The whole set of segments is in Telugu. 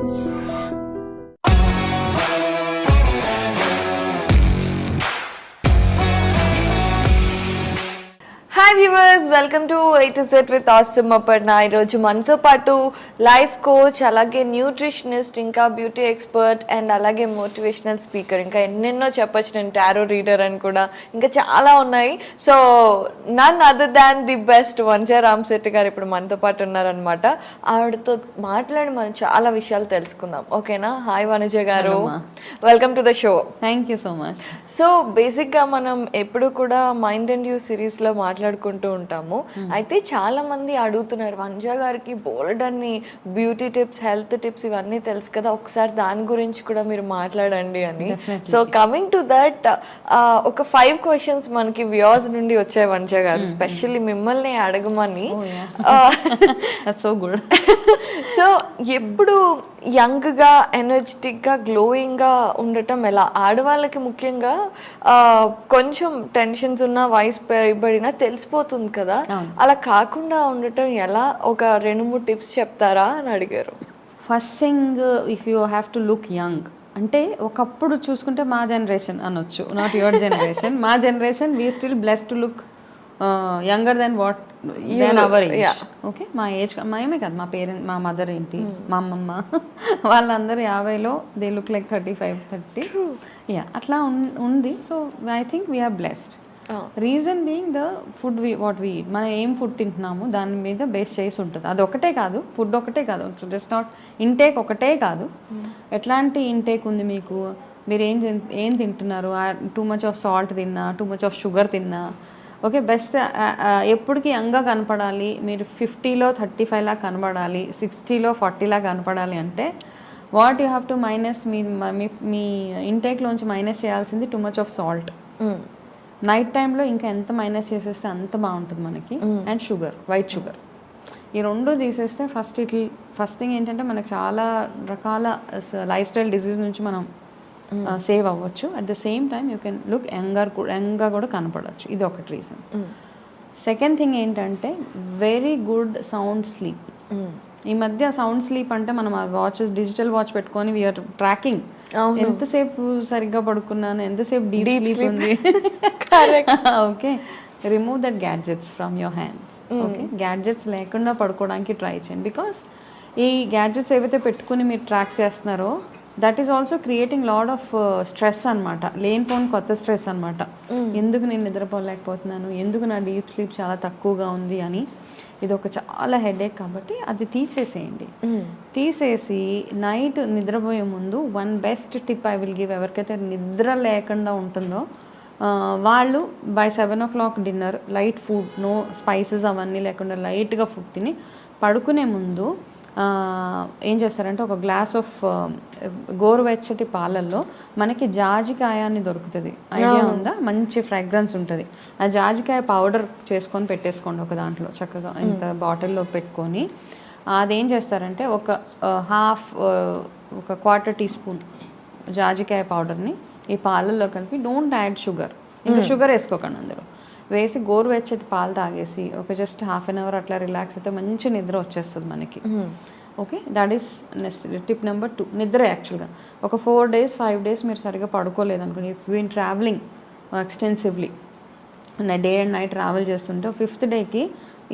Hi viewers, welcome to A to Z with Awesome Aparna. ఈరోజు మనతో పాటు లైఫ్ కోచ్, అలాగే న్యూట్రిషనిస్ట్, ఇంకా బ్యూటీ ఎక్స్పర్ట్ అండ్ అలాగే మోటివేషనల్ స్పీకర్, ఇంకా ఎన్నెన్నో చెప్పొచ్చు, నేను టారో రీడర్ అని కూడా, ఇంకా చాలా ఉన్నాయి. So none other than the best Vanja Ramashetty గారు ఇప్పుడు మనతో పాటు ఉన్నారనమాట. ఆవిడతో మాట్లాడి మనం చాలా విషయాలు తెలుసుకుందాం, ఓకేనా? హాయ్ వనజ గారు, welcome to the show. Thank you so much. So బేసిక్గా మనం ఎప్పుడు కూడా మైండ్ అండ్ యూ సిరీస్లో మాట్లాడుకుంటూ ఉంటాము. అయితే చాలా మంది అడుగుతున్నారు, వంజా గారికి బోల్డ్ అన్ని బ్యూటీ టిప్స్, హెల్త్ టిప్స్ ఇవన్నీ తెలుసు కదా, ఒకసారి దాని గురించి కూడా మీరు మాట్లాడండి అని. సో కమింగ్ టు దట్, ఒక 5 క్వశ్చన్స్ మనకి వ్యూవర్స్ నుండి వచ్చాయి వంజా గారు, స్పెషల్లీ మిమ్మల్ని అడగమని. So good. సో ఎప్పుడు యంగ్గా, ఎనర్జెటిక్గా, గ్లోయింగ్గా ఉండటం ఎలా? ఆడవాళ్ళకి ముఖ్యంగా కొంచెం టెన్షన్స్ ఉన్న, వయసు పైబడినా తెలిసిపోతుంది కదా, అలా కాకుండా ఉండటం ఎలా? ఒక 2-3 టిప్స్ చెప్తారా అని అడిగారు. First thing, if you have to look young అంటే, ఒకప్పుడు చూసుకుంటే మా జనరేషన్ అనొచ్చు, నాట్ యువర్ జనరేషన్. మా generation we still blessed to look younger then what then our age. Okay, మా ఏజ్ మేమే కాదు, మా పేరెంట్, మా మదర్ ఏంటి, మా అమ్మమ్మ వాళ్ళందరూ 50లో దే లుక్ లైక్ 35, 30. యా, అట్లా ఉంది. So I think we are blessed. Reason being the food what we eat. మనం ఏం ఫుడ్ తింటున్నాము దాని మీద బేస్ చేసి ఉంటుంది. అది ఒకటే కాదు, ఫుడ్ ఒకటే కాదు, జస్ట్ నాట్ ఇంటేక్ ఒకటే కాదు. ఎట్లాంటి ఇంటేక్ ఉంది మీకు, మీరు ఏం తింటున్నారు, టూ మచ్ ఆఫ్ సాల్ట్ తిన్నా, టూ మచ్ ఆఫ్ షుగర్ తిన్నా. ఓకే, బెస్ట్ ఎప్పటికీ యంగ్గా కనపడాలి, మీరు 50లో 35లా కనపడాలి, 60లో 40లా కనపడాలి అంటే what you have to minus, మీ ఇంటేక్లోంచి మైనస్ చేయాల్సింది too much of salt. Night టైంలో ఇంకా ఎంత మైనస్ చేసేస్తే అంత బాగుంటుంది మనకి. అండ్ షుగర్, వైట్ షుగర్, ఈ 2 తీసేస్తే ఫస్ట్ థింగ్ ఏంటంటే మనకు చాలా రకాల లైఫ్ స్టైల్ డిజీజ్ నుంచి మనం సేవ్ అవ్వచ్చు. At the same time you can look యంగ్గా కూడా కనపడవచ్చు. ఇది ఒకటి రీజన్. సెకండ్ థింగ్ ఏంటంటే వెరీ గుడ్ సౌండ్ స్లీప్. ఈ మధ్య సౌండ్ స్లీప్ అంటే మనం ఆ వాచెస్, డిజిటల్ వాచ్ పెట్టుకొని వీఆర్ ట్రాకింగ్ ఎంతసేపు సరిగ్గా పడుకున్నాను, ఎంతసేపు డీప్ స్లీప్ ఉంది. Okay, remove that gadgets from your hands. Okay, gadgets లేకుండా పడుకోవడానికి ట్రై చేయండి. బికాస్ ఈ గ్యాడ్జెట్స్ ఏవైతే పెట్టుకుని మీరు ట్రాక్ చేస్తున్నారో that is also creating lot of stress అనమాట, లేనిపోని కొత్త స్ట్రెస్ అనమాట. ఎందుకు నేను నిద్రపోలేకపోతున్నాను, ఎందుకు నా డీప్ స్లీప్ చాలా తక్కువగా ఉంది అని. ఇది ఒక చాలా హెడేక్. కాబట్టి అది తీసేసేయండి. తీసేసి నైట్ నిద్రపోయే ముందు one best tip I will give, ఎవరికైతే నిద్ర లేకుండా ఉంటుందో వాళ్ళు by 7 o'clock dinner, light food, no spices అవన్నీ లేకుండా లైట్గా ఫుడ్ తిని పడుకునే ముందు ఏం చేస్తారంటే ఒక గ్లాస్ ఆఫ్ గోరువెచ్చటి పాలల్లో మనకి జాజికాయ అని దొరుకుతుంది, ఐడియా ఉందా? మంచి ఫ్రాగ్రెన్స్ ఉంటుంది. ఆ జాజికాయ పౌడర్ చేసుకొని పెట్టేసుకోండి ఒక దాంట్లో, చక్కగా ఇంత బాటిల్లో పెట్టుకొని అదేం చేస్తారంటే ఒక ఒక 1/4 teaspoon జాజికాయ పౌడర్ని ఈ పాలల్లో కలిపి, డోంట్ యాడ్ షుగర్, ఇంకా షుగర్ వేసుకోకండి అందులో, వేసి గోరువెచ్చటి పాలు తాగేసి ఒక జస్ట్ 1/2 hour అట్లా రిలాక్స్ అయితే మంచి నిద్ర వచ్చేస్తుంది మనకి. Okay, that is tip number 2. నిద్ర యాక్చువల్గా ఒక 4 days 5 days మీరు సరిగ్గా పడుకోలేదు అనుకోండి, if you in travelling extensively day and night travel చేస్తుంటే 5th dayకి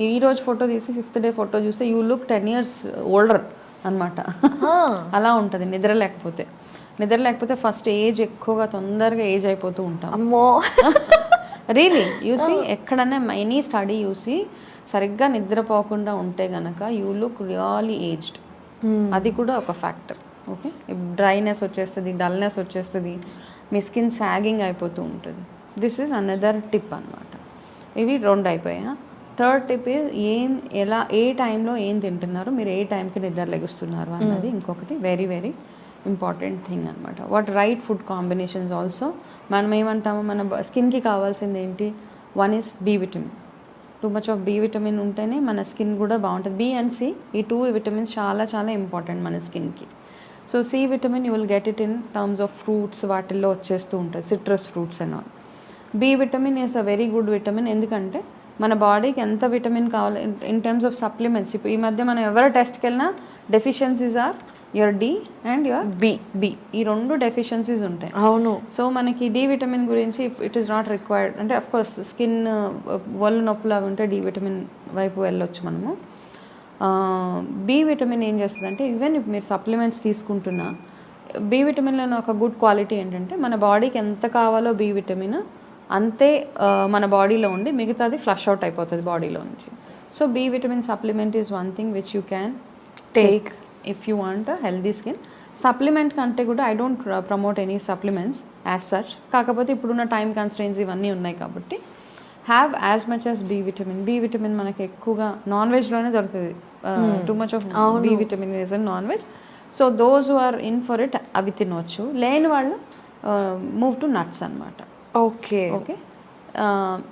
ఈరోజు ఫోటో తీసి 5th day ఫోటో చూస్తే యూ లుక్ 10 years ఓల్డర్ అనమాట. అలా ఉంటుంది నిద్ర లేకపోతే. నిద్ర లేకపోతే ఫస్ట్ ఏజ్ ఎక్కువగా తొందరగా ఏజ్ అయిపోతూ ఉంటాం. అమ్మో, రియలీ యూసీ, ఎక్కడన్నా ఎనీ స్టడీ యూసీ సరిగ్గా నిద్రపోకుండా ఉంటే గనక యూ లుక్ రియల్లీ ఏజ్డ్. అది కూడా ఒక ఫ్యాక్టర్. ఓకే, డ్రైనెస్ వచ్చేస్తుంది, డల్నెస్ వచ్చేస్తుంది, మీ స్కిన్ సాగింగ్ అయిపోతూ ఉంటుంది. దిస్ ఈజ్ అనదర్ టిప్ అనమాట. ఇవి 2 అయిపోయా. థర్డ్ టిప్ ఎలా, ఏ టైంలో ఏం తింటున్నారు, మీరు ఏ టైంకి నిద్ర లెగుస్తున్నారు అన్నది ఇంకొకటి వెరీ వెరీ ఇంపార్టెంట్ థింగ్ అనమాట. What right food combinations also. మనం ఏమంటాము, మన స్కిన్కి కావాల్సింది ఏంటి? 1 is B vitamin. Two much of B vitamin ఉంటేనే మన స్కిన్ కూడా బాగుంటుంది. B and C, ఈ 2 విటమిన్స్ చాలా చాలా ఇంపార్టెంట్ మన స్కిన్కి. So C vitamin you will get it in terms of fruits, వాటిల్లో వచ్చేస్తూ ఉంటుంది, citrus fruits and all. B vitamin is a very good vitamin, ఎందుకంటే మన బాడీకి ఎంత విటమిన్ కావాలి ఇన్ టర్మ్స్ ఆఫ్ సప్లిమెంట్స్. ఇప్పుడు ఈ మధ్య మనం ఎవరు టెస్ట్కి వెళ్ళినా deficiencies are your D and your B. B, ఈ రెండు డెఫిషియన్సీస్ ఉంటాయి. అవును. సో మనకి డి విటమిన్ గురించి ఇట్ ఈస్ నాట్ రిక్వైర్డ్, అంటే అఫ్ కోర్స్ స్కిన్ ఒళ్ళు నొప్పులు అవి ఉంటే డి విటమిన్ వైపు వెళ్ళొచ్చు మనము. బి విటమిన్ ఏం చేస్తుంది అంటే ఈవెన్ if మీరు సప్లిమెంట్స్ తీసుకుంటున్నా, బి విటమిన్లో ఒక గుడ్ క్వాలిటీ ఏంటంటే మన బాడీకి ఎంత కావాలో బి విటమిన్ అంతే మన బాడీలో ఉండి మిగతాది ఫ్లష్ అవుట్ అయిపోతుంది బాడీలో నుంచి. So B vitamin supplement is one thing which you can take if you want healthy skin. Supplement కంటే కూడా I don't promote any supplements as such. కాకపోతే ఇప్పుడున్న టైం కన్స్ట్రెయిన్స్ ఇవన్నీ ఉన్నాయి కాబట్టి have as much as B vitamin. B vitamin మనకి ఎక్కువగా నాన్ వెజ్లోనే దొరుకుతుంది. Too much of B vitamin is in non veg. So those who are in for it అవి తినవచ్చు, లేని వాళ్ళు మూవ్ టు నట్స్ అనమాట. ఓకే. ఓకే.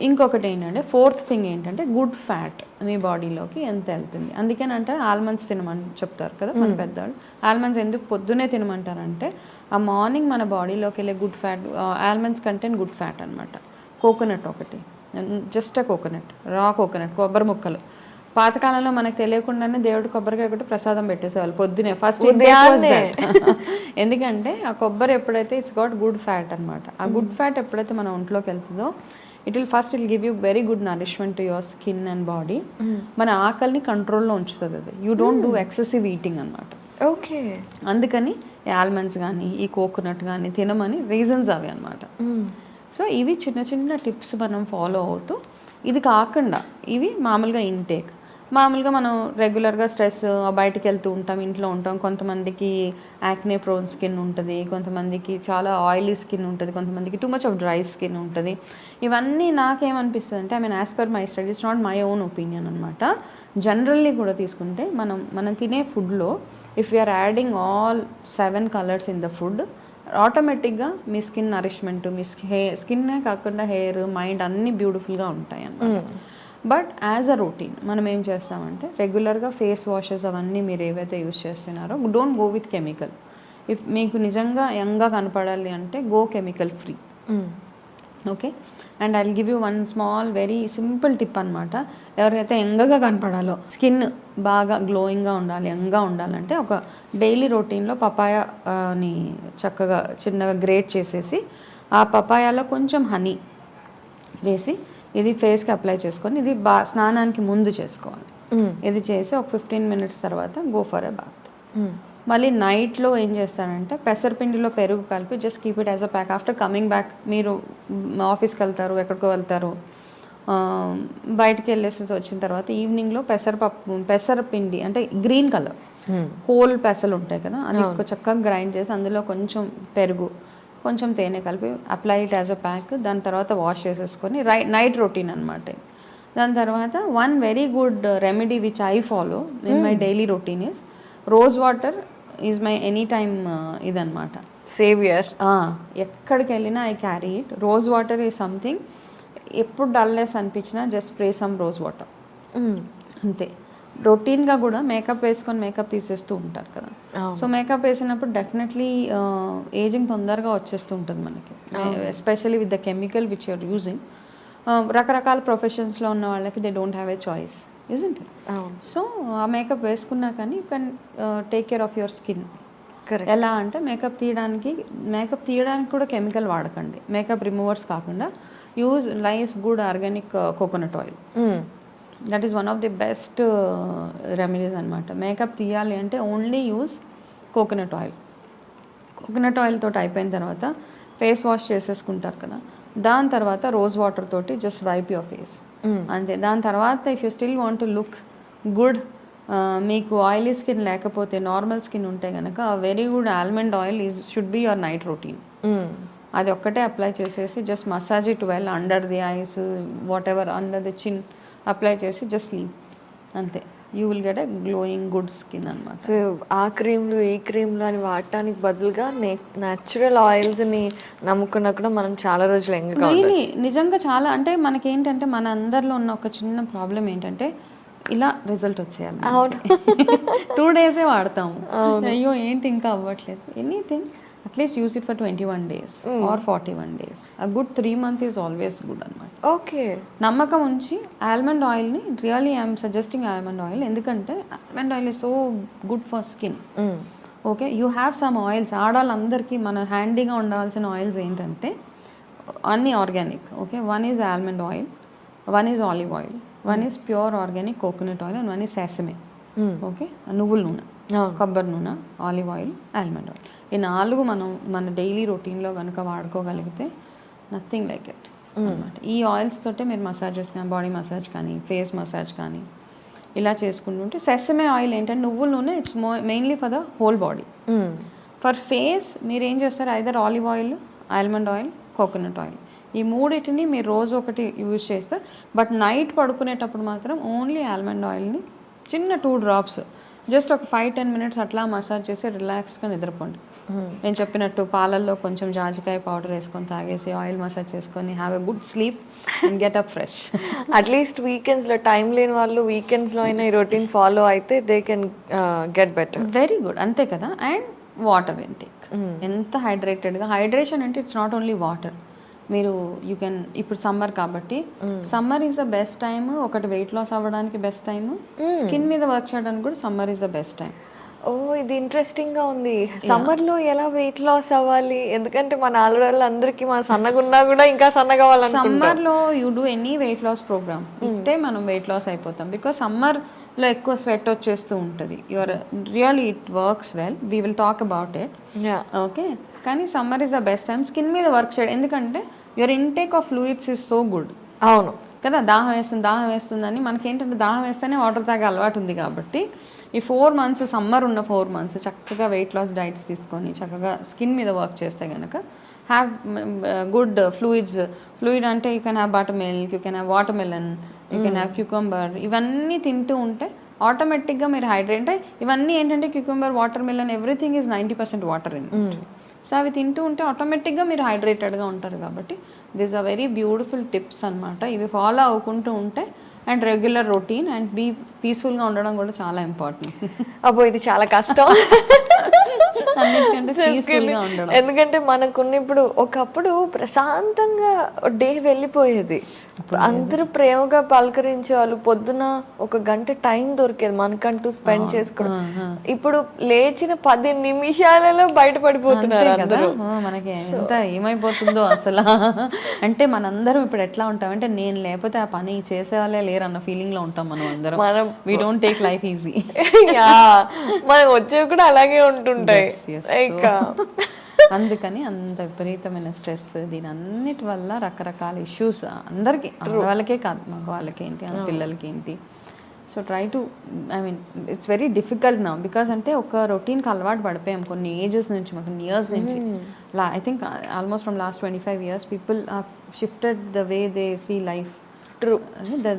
ఇంకొకటి ఏంటంటే ఫోర్త్ థింగ్ ఏంటంటే గుడ్ ఫ్యాట్ మీ బాడీలోకి ఎంత వెళ్తుంది. అందుకేనంటే ఆల్మండ్స్ తినమని చెప్తారు కదా మన పెద్దవాళ్ళు. ఆల్మండ్స్ ఎందుకు పొద్దునే తినమంటారంటే ఆ మార్నింగ్ మన బాడీలోకి వెళ్ళే good fat, almonds content good fat అనమాట. కోకోనట్ ఒకటి, జస్ట్ కోకోనట్, రా కోకోనట్, కొబ్బరి ముక్కలు. పాతకాలంలో మనకు తెలియకుండానే దేవుడు కొబ్బరికాయ ఒకటి ప్రసాదం పెట్టేసేవాళ్ళు పొద్దునే ఫస్ట్. ఎందుకంటే ఆ కొబ్బరి ఎప్పుడైతే ఇట్స్ గాట్ గుడ్ ఫ్యాట్ అనమాట. ఆ గుడ్ ఫ్యాట్ ఎప్పుడైతే మన ఒంట్లోకి వెళ్తుందో it will give you very good nourishment to your skin and body. మన ఆకలిని కంట్రోల్లో ఉంచుతుంది అది. You don't do excessive eating అనమాట. ఓకే. అందుకని ఈ ఆల్మండ్స్ కానీ ఈ కోకోనట్ కానీ తినమని రీజన్స్ అవి అనమాట. సో ఇవి చిన్న చిన్న టిప్స్ మనం ఫాలో అవుతూ, ఇది కాకుండా ఇవి మామూలుగా ఇంటేక్. మామూలుగా మనం రెగ్యులర్గా స్ట్రెస్, బయటికి వెళ్తూ ఉంటాం, ఇంట్లో ఉంటాం. కొంతమందికి యాక్నే ప్రోన్ స్కిన్ ఉంటుంది, కొంతమందికి చాలా ఆయిలీ స్కిన్ ఉంటుంది, కొంతమందికి too much of dry skin ఉంటుంది. ఇవన్నీ నాకేమనిపిస్తుంది అంటే, I mean as per my studies, not my own opinion అనమాట. జనరల్లీ కూడా తీసుకుంటే మనం తినే ఫుడ్లో if we are adding all 7 colours in the food, ఆటోమేటిక్గా మీ స్కిన్ నరిష్మెంట్, మీ స్కిన్నే కాకుండా హెయిర్, మైండ్ అన్నీ బ్యూటిఫుల్గా ఉంటాయి అన్నమాట. బట్ యాజ్ అ రొటీన్ మనం ఏం చేస్తామంటే రెగ్యులర్గా ఫేస్ వాషెస్ అవన్నీ మీరు ఏవైతే యూస్ చేస్తున్నారో don't go with chemical. If మీకు నిజంగా యంగ్గా కనపడాలి అంటే go chemical free. Okay. And I will give you one small very simple tip అనమాట. ఎవరైతే యంగ్గా కనపడాలో, స్కిన్ బాగా గ్లోయింగ్గా ఉండాలి, యంగ్గా ఉండాలంటే ఒక డైలీ రొటీన్లో పపాయాని చక్కగా చిన్నగా గ్రేట్ చేసేసి ఆ పపాయాలో కొంచెం హనీ వేసి ఇది ఫేస్కి అప్లై చేసుకొని, ఇది స్నానానికి ముందు చేసుకోవాలి. ఇది చేసి ఒక 15 minutes తర్వాత గో ఫర్ ఎ బాత్. మళ్ళీ నైట్లో ఏం చేస్తారంటే పెసరపిండిలో పెరుగు కలిపి just keep it as a pack. After coming back మీరు ఆఫీస్కి వెళ్తారు, ఎక్కడికో వెళ్తారు, బయటికి వెళ్ళేసి వచ్చిన తర్వాత ఈవినింగ్లో పెసరపిండి అంటే గ్రీన్ కలర్ హోల్ పెసలు ఉంటాయి కదా, అది చక్కగా గ్రైండ్ చేసి అందులో కొంచెం పెరుగు, కొంచెం తేనె కలిపి apply it as a pack. దాని తర్వాత వాష్ చేసేసుకొని నైట్ రొటీన్ అనమాట. దాని తర్వాత one very good remedy which I follow in my daily routine is rose water is my any time ఇదనమాట, సేవియర్. ఎక్కడికి వెళ్ళినా I carry it. Rose water is something, ఎప్పుడు డల్నెస్ అనిపించినా just spray some rose water అంతే. రొటీన్గా కూడా మేకప్ వేసుకొని మేకప్ తీసేస్తూ ఉంటారు కదా, సో మేకప్ వేసినప్పుడు డెఫినెట్లీ ఏజింగ్ తొందరగా వచ్చేస్తూ ఉంటుంది మనకి, especially with the chemical which you are using. రకరకాల ప్రొఫెషన్స్లో ఉన్న వాళ్ళకి they don't have a choice, isn't it? So ఆ మేకప్ వేసుకున్నా కానీ you can take care of your skin. ఎలా అంటే మేకప్ తీయడానికి కూడా కెమికల్ వాడకండి. మేకప్ రిమూవర్స్ కాకుండా use nice good organic coconut oil. That is one of the best remedies అనమాట. మేకప్ తీయాలి అంటే only use coconut oil. Coconut oil తోటి అయిపోయిన తర్వాత ఫేస్ వాష్ చేసేసుకుంటారు కదా, దాని తర్వాత రోజ్ వాటర్ తోటి జస్ట్ వైప్ యువర్ ఫేస్ అంతే. దాని తర్వాత if you still want to look good, మీకు ఆయిలీ స్కిన్ లేకపోతే నార్మల్ స్కిన్ ఉంటే కనుక very good almond oil should be your night routine. అది ఒక్కటే అప్లై చేసేసి just massage it well under the ice, what ever under the చిన్ అప్లై చేసి జస్ట్ స్లీప్ అంతే. You will get a glowing good skin అనమాట. సో ఆ క్రీమ్లు ఈ క్రీమ్లు అని వాడటానికి బదులుగా న్యాచురల్ ఆయిల్స్ని నమ్ముకున్నా కూడా మనం చాలా రోజులు ఎంగగా నిజంగా చాలా. అంటే మనకి ఏంటంటే మన అందరిలో ఉన్న ఒక చిన్న ప్రాబ్లం ఏంటంటే ఇలా రిజల్ట్ వచ్చేయాలి. 2 days వాడతాము, అయ్యో ఏంటి ఇంకా అవ్వట్లేదు. Anything at least use it for 21 days or 41 days. a good 3 months is always good అనమాట. ఓకే. నమ్మకం ఉంచి ఆల్మండ్ ఆయిల్ని really I'm suggesting almond oil, ఎందుకంటే almond oil is so good for skin. Okay, you have some oils. ఆడవాళ్ళందరికీ మన హ్యాండీగా ఉండాల్సిన ఆయిల్స్ ఏంటంటే అన్నీ organic. Okay, one is almond oil, one is olive oil, one is pure organic coconut oil, and one is sesame. Okay, నువ్వుల నూనె, కొబ్బరి నూనె, ఆలివ్ ఆయిల్, ఆల్మండ్ ఆయిల్. ఈ 4 మనం మన డైలీ రొటీన్లో కనుక వాడుకోగలిగితే నథింగ్ లైక్ ఇట్ అనమాట. ఈ ఆయిల్స్ తోటే మీరు మసాజెస్ కానీ, బాడీ మసాజ్ కానీ, ఫేస్ మసాజ్ కానీ ఇలా చేసుకుంటుంటే, సెసమే ఆయిల్ ఏంటంటే నువ్వుల నూనె, it's mainly for the whole body. For face మీరు ఏం చేస్తారు, either olive oil, almond oil, coconut oil, ఈ మూడింటిని మీరు రోజు ఒకటి యూజ్ చేస్తారు. బట్ నైట్ పడుకునేటప్పుడు మాత్రం ఓన్లీ ఆల్మండ్ ఆయిల్ని చిన్న 2 drops జస్ట్ ఒక 5-10 minutes అట్లా మసాజ్ చేసి రిలాక్స్గా నిద్రపోండి. నేను చెప్పినట్టు పాలల్లో కొంచెం జాజికాయ పౌడర్ వేసుకొని తాగేసి ఆయిల్ మసాజ్ చేసుకొని have a good sleep and get up fresh. At least వీకెండ్స్లో టైం లేని వాళ్ళు వీకెండ్స్లో అయినా ఈ రొటీన్ ఫాలో అయితే they can get better. Very good, అంతే కదా. అండ్ వాటర్ ఇంటేక్, ఎంత హైడ్రేటెడ్గా. హైడ్రేషన్ అంటే ఇట్స్ నాట్ ఓన్లీ వాటర్. మీరు యూ కెన్, ఇప్పుడు సమ్మర్ కాబట్టి summer is the best time. ఒకటి వెయిట్ లాస్ అవ్వడానికి బెస్ట్ టైమ్, స్కిన్ మీద వర్క్ చేయడానికి కూడా summer is the best time. ఓ, ఇది ఇంట్రెస్టింగ్గా ఉంది. సమ్మర్లో ఎలా వెయిట్ లాస్ అవ్వాలి? ఎందుకంటే మన ఆడవాళ్ళందరికీ మన సన్నగా ఉన్నా కూడా ఇంకా సన్నగా అవ్వాలనుకుంటాం. సమ్మర్లో you do any weight loss programme ఇట్టే మనం వెయిట్ లాస్ అయిపోతాం. బికాస్ సమ్మర్లో ఎక్కువ స్వెట్ వచ్చేస్తూ ఉంటుంది. Your really it works well, we will talk about it. Okay, కానీ summer is the best time skin మీద వర్క్ చేయడం. ఎందుకంటే your intake of fluids is so good. అవును కదా, దాహం వేస్తుందని మనకేంటంటే దాహం వేస్తేనే వాటర్ తాగే అలవాటు ఉంది. కాబట్టి ఈ 4 months, సమ్మర్ ఉన్న 4 months చక్కగా వెయిట్ లాస్ డైట్స్ తీసుకొని చక్కగా స్కిన్ మీద వర్క్ చేస్తే కనుక హ్యావ్ గుడ్ ఫ్లూయిడ్స్. ఫ్లూయిడ్ అంటే you can have buttermilk, you can have watermelon, you can have cucumber. ఇవన్నీ తింటూ ఉంటే ఆటోమేటిక్గా మీరు హైడ్రేట్. అంటే ఇవన్నీ ఏంటంటే cucumber, watermelon, everything is 90% water in it. So అవి తింటూ ఉంటే ఆటోమేటిక్గా మీరు హైడ్రేటెడ్గా ఉంటారు. కాబట్టి this are very beautiful tips అనమాట. ఇవి ఫాలో అవ్వకుంటూ ఉంటే అండ్ రెగ్యులర్ రొటీన్ అండ్ పీస్ఫుల్గా ఉండడం కూడా చాలా ఇంపార్టెంట్. అబ్బో, ఇది చాలా కష్టం. అన్నిటికంటే పీస్ఫుల్గా ఉండడం. ఎందుకంటే మనకున్న ఇప్పుడు ఒకప్పుడు ప్రశాంతంగా డే వెళ్ళిపోయేది. అందరూ ప్రేమగా పలకరించేవాళ్ళు. పొద్దున 1 గంట టైం దొరికేది మనకంటూ స్పెండ్ చేసుకోవడం. ఇప్పుడు లేచిన 10 నిమిషాలలో బయటపడిపోతున్నారు అందరూ. మనకి ఎంత ఏమైపోతుందో అసలు. అంటే మనందరం ఇప్పుడు ఎట్లా ఉంటామంటే నేను లేకపోతే ఆ పని చేసేవాళ్ళే లేరన్న ఫీలింగ్ లో ఉంటాం మనం అందరం. We don't take life easy. మనకు వచ్చేవి కూడా అలాగే ఉంటుంటాయి. అందుకని అంత విపరీతమైన స్ట్రెస్, దీని అన్నిటి వల్ల రకరకాల ఇష్యూస్ అందరికీ, వాళ్ళకే కాదు, మగవాళ్ళకి ఏంటి, పిల్లలకి ఏంటి. So try to, I mean it's very difficult నా, బికాస్ అంటే ఒక రొటీన్కి అలవాటు పడిపోయాం కొన్ని ఏజెస్ నుంచి, కొన్ని ఇయర్స్ నుంచి. I think almost from last 25 years people have shifted the way they see life, true,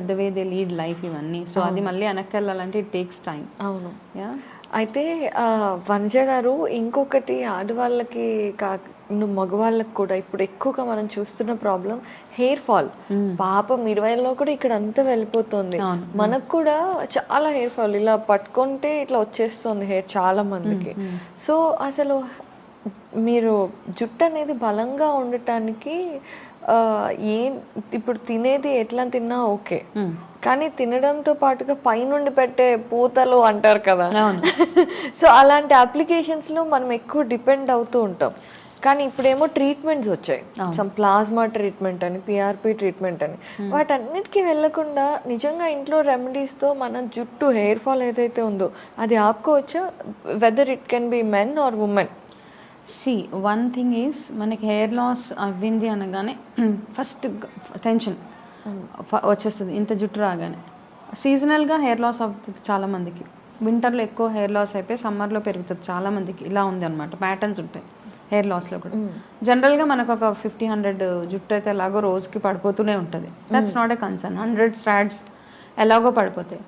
the way they lead life ఇవన్నీ. సో అది మళ్ళీ వెనక్కి వెళ్ళాలంటే ఇట్ టేక్స్ టైం. అవును. అయితే వనజ గారు, ఇంకొకటి ఆడవాళ్ళకి మగవాళ్ళకి కూడా ఇప్పుడు ఎక్కువగా మనం చూస్తున్న ప్రాబ్లం హెయిర్ ఫాల్. పాపం 20లో కూడా ఇక్కడ అంతా వెళ్ళిపోతుంది. మనకు కూడా చాలా హెయిర్ ఫాల్, ఇలా పట్టుకుంటే ఇట్లా వచ్చేస్తుంది హెయిర్ చాలా మందికి. సో అసలు మీరు జుట్టు అనేది బలంగా ఉండటానికి ఇప్పుడు తినేది ఎట్లా తిన్నా ఓకే, కానీ తినడంతో పాటుగా పైనుండి పెట్టే పూతలు అంటారు కదా, సో అలాంటి అప్లికేషన్స్లో మనం ఎక్కువ డిపెండ్ అవుతూ ఉంటాం. కానీ ఇప్పుడేమో ట్రీట్మెంట్స్ వచ్చాయి, సమ్ ప్లాస్మా ట్రీట్మెంట్ అని, పిఆర్పి ట్రీట్మెంట్ అని. వాటన్నిటికీ వెళ్ళకుండా నిజంగా ఇంట్లో రెమెడీస్తో మన జుట్టు హెయిర్ ఫాల్ ఏదైతే ఉందో అది ఆపుకోవచ్చా? Whether it can be men or women. One thing is, మనకి హెయిర్ లాస్ అవ్వింది అనగానే ఫస్ట్ టెన్షన్ వచ్చేస్తుంది. ఇంత జుట్టు రాగానే సీజనల్గా హెయిర్ లాస్ అవుతుంది చాలామందికి. వింటర్లో ఎక్కువ హెయిర్ లాస్ అయిపోయి సమ్మర్లో పెరుగుతుంది చాలామందికి. ఇలా ఉంది అనమాట, ప్యాటర్న్స్ ఉంటాయి హెయిర్ లాస్లో కూడా. జనరల్గా మనకు ఒక 50-100 జుట్టు అయితే ఎలాగో రోజుకి పడిపోతూనే ఉంటుంది. That's not a concern. 100 స్ట్రాడ్స్ ఎలాగో పడిపోతాయి.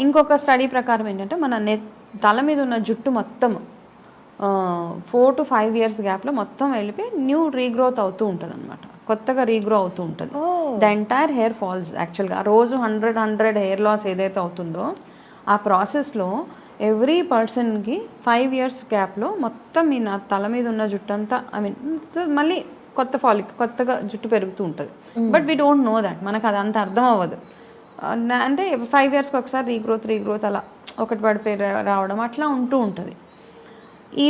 ఇంకొక స్టడీ ప్రకారం ఏంటంటే మన తల మీద ఉన్న జుట్టు మొత్తం 4 to 5 years గ్యాప్లో మొత్తం వెళ్ళిపోయి న్యూ రీగ్రోత్ అవుతూ ఉంటుంది అనమాట, కొత్తగా రీగ్రో అవుతూ ఉంటుంది. ద ఎంటైర్ హెయిర్ ఫాల్స్ యాక్చువల్గా. ఆ రోజు 100 హెయిర్ లాస్ ఏదైతే అవుతుందో ఆ ప్రాసెస్లో ఎవ్రీ పర్సన్కి 5 years గ్యాప్లో మొత్తం మీ నా తల మీద ఉన్న జుట్టు అంతా, ఐ మీన్ మళ్ళీ కొత్తగా జుట్టు పెరుగుతూ ఉంటుంది. But we don't know that, మనకు అది అంత అర్థం అవ్వదు. అంటే 5 yearsకి ఒకసారి రీగ్రోత్ అలా ఒకటి పడిపోయి రావడం అట్లా ఉంటూ ఉంటుంది. ఈ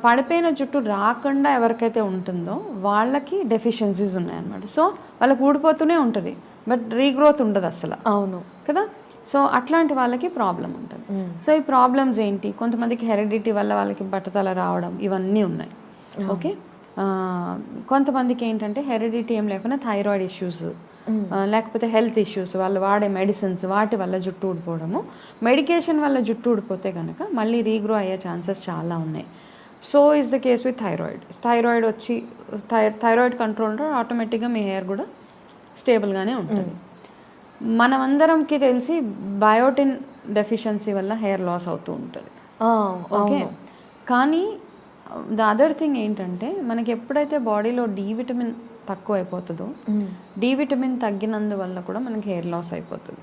పడిపోయిన జుట్టు రాకుండా ఎవరికైతే ఉంటుందో వాళ్ళకి డెఫిషియన్సీస్ ఉన్నాయన్నమాట. సో వాళ్ళకి ఊడిపోతూనే ఉంటుంది, బట్ రీగ్రోత్ ఉండదు అసలు. అవును కదా. సో అట్లాంటి వాళ్ళకి ప్రాబ్లం ఉంటుంది. సో ఈ ప్రాబ్లమ్స్ ఏంటి, కొంతమందికి హెరిడిటీ వల్ల వాళ్ళకి బట్టతల రావడం ఇవన్నీ ఉన్నాయి. ఓకే. కొంతమందికి ఏంటంటే హెరిడిటీ ఏం లేకుండా థైరాయిడ్ ఇష్యూస్, లేకపోతే హెల్త్ ఇష్యూస్, వాళ్ళు వాడే మెడిసిన్స్ వాటి వల్ల జుట్టు ఊడిపోవడము. మెడికేషన్ వల్ల జుట్టు ఊడిపోతే కనుక మళ్ళీ రీగ్రో అయ్యే ఛాన్సెస్ చాలా ఉన్నాయి. So is the case with thyroid. Thyroid వచ్చి థైరాయిడ్ కంట్రోల్ ఆటోమేటిక్గా మీ హెయిర్ కూడా స్టేబుల్గానే ఉంటుంది. మనమందరంకి తెలిసి బయోటిన్ డెఫిషియన్సీ వల్ల హెయిర్ లాస్ అవుతూ ఉంటుంది. ఓకే. కానీ ద అదర్ థింగ్ ఏంటంటే మనకి ఎప్పుడైతే బాడీలో డి విటమిన్ తక్కువ అయిపోతుందో, డి విటమిన్ తగ్గినందువల్ల కూడా మనకి హెయిర్ లాస్ అయిపోతుంది.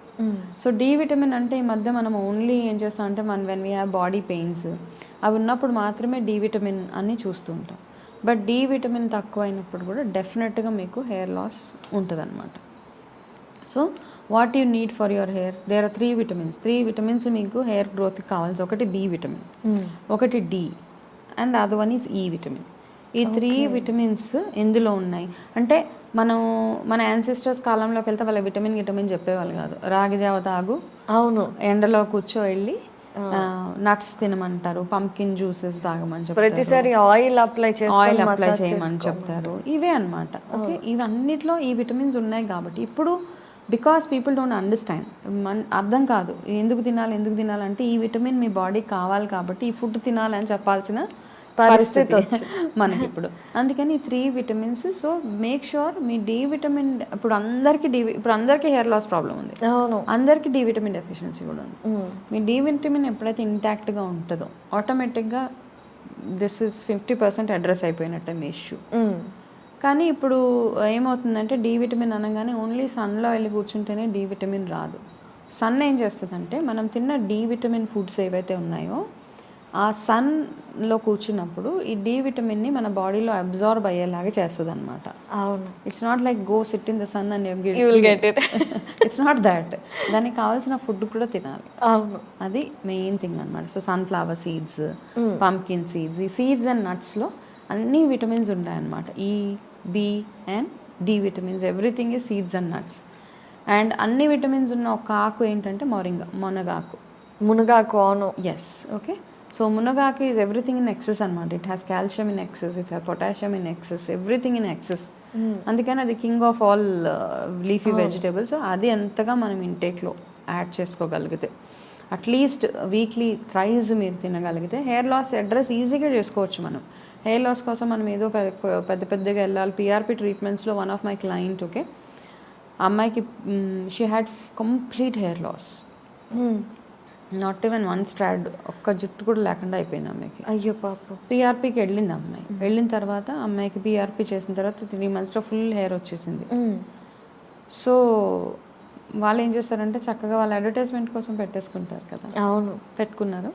సో డి విటమిన్ అంటే ఈ మధ్య మనం ఓన్లీ ఏం చేస్తాం అంటే when we have body pains అవి ఉన్నప్పుడు మాత్రమే డి విటమిన్ అని చూస్తూ ఉంటాం. బట్ డి విటమిన్ తక్కువ అయినప్పుడు కూడా డెఫినెట్గా మీకు హెయిర్ లాస్ ఉంటుంది అనమాట. So what you need for your hair, there are 3 vitamins. 3 vitamins మీకు హెయిర్ గ్రోత్కి కావాల్సి, ఒకటి బి విటమిన్, ఒకటి D, and other one is E vitamin. ఈ 3 విటమిన్స్ ఎందులో ఉన్నాయి అంటే మన యాన్సిస్టర్స్ కాలంలోకి వెళ్తే వాళ్ళ విటమిన్ చెప్పేవాళ్ళు కాదు. రాగి జావ తాగు, అవును, ఎండలో కూర్చో వెళ్ళి నట్స్ తినమంటారు, పంకిన్ జ్యూసెస్ తాగమని చెప్తారు, ప్రతిసారి ఆయిల్ అప్లై చేయమని చెప్తారు. ఇవే అనమాట. ఓకే. ఇవన్నిట్లో ఈ విటమిన్స్ ఉన్నాయి కాబట్టి ఇప్పుడు బికాస్ పీపుల్ డోంట్ అండర్స్టాండ్, అర్థం కాదు ఎందుకు తినాలి అంటే ఈ విటమిన్ మీ బాడీకి కావాలి కాబట్టి ఈ ఫుడ్ తినాలి అని చెప్పాల్సిన పరిస్థితి మనకి ఇప్పుడు. అందుకని ఈ 3 విటమిన్స్. సో మేక్ షూర్ మీ డి విటమిన్, ఇప్పుడు అందరికీ హెయిర్ లాస్ ప్రాబ్లం ఉంది, అందరికీ డి విటమిన్ డెఫిషియన్సీ కూడా ఉంది. మీ డి విటమిన్ ఎప్పుడైతే ఇంటాక్ట్గా ఉంటుందో ఆటోమేటిక్గా దిస్ ఇస్ 50% అడ్రస్ అయిపోయినట్టే మీ ఇష్యూ. కానీ ఇప్పుడు ఏమవుతుందంటే డి విటమిన్ అనగానే ఓన్లీ సన్లో వెళ్ళి కూర్చుంటేనే డి విటమిన్ రాదు. సన్ ఏం చేస్తుందంటే మనం తిన్న డి విటమిన్ ఫుడ్స్ ఏవైతే ఉన్నాయో ఆ సన్లో కూర్చున్నప్పుడు ఈ డి విటమిన్ని మన బాడీలో అబ్జార్బ్ అయ్యేలాగా చేస్తుంది అనమాట. అవును. It's not like go sit in the sun and you will get it. It's not that. దానికి కావాల్సిన ఫుడ్ కూడా తినాలి. అవును, అది మెయిన్ థింగ్ అనమాట. So sunflower seeds, pumpkin seeds, ఈ సీడ్స్ అండ్ నట్స్లో అన్ని విటమిన్స్ ఉంటాయన్నమాట. ఈ B and D vitamins, everything is seeds and nuts. And అన్ని విటమిన్స్ ఉన్న ఒక ఆకు ఏంటంటే మునగాకు. అవును, ఎస్. ఓకే. సో మునగాకు ఈజ్ ఎవ్రీథింగ్ ఇన్ ఎక్సెస్ అనమాట. It has calcium in excess, it has potassium in excess, everything in excess. అందుకని అది king of all leafy vegetables. అది ఎంతగా మనం ఇంటేక్లో యాడ్ చేసుకోగలిగితే, అట్లీస్ట్ వీక్లీ థ్రైస్ మీరు తినగలిగితే హెయిర్ లాస్ అడ్రస్ ఈజీగా చేసుకోవచ్చు. మనం హెయిర్ లాస్ కోసం మనం ఏదో పెద్దగా వెళ్ళాలి. పిఆర్పి ట్రీట్మెంట్స్లో one of my client, okay, అమ్మాయికి she had complete hair loss, not even 1 strand, ఒక్క జుట్టు కూడా లేకుండా అయిపోయింది అమ్మాయికి. అయ్యో పాప. పిఆర్పికి వెళ్ళింది అమ్మాయి. వెళ్ళిన తర్వాత అమ్మాయికి పిఆర్పి చేసిన తర్వాత 3 monthsలో ఫుల్ హెయిర్ వచ్చేసింది. సో వాళ్ళు ఏం చేస్తారంటే చక్కగా వాళ్ళు అడ్వర్టైజ్మెంట్ కోసం పెట్టేసుకుంటారు కదా. అవును, పెట్టుకున్నారు.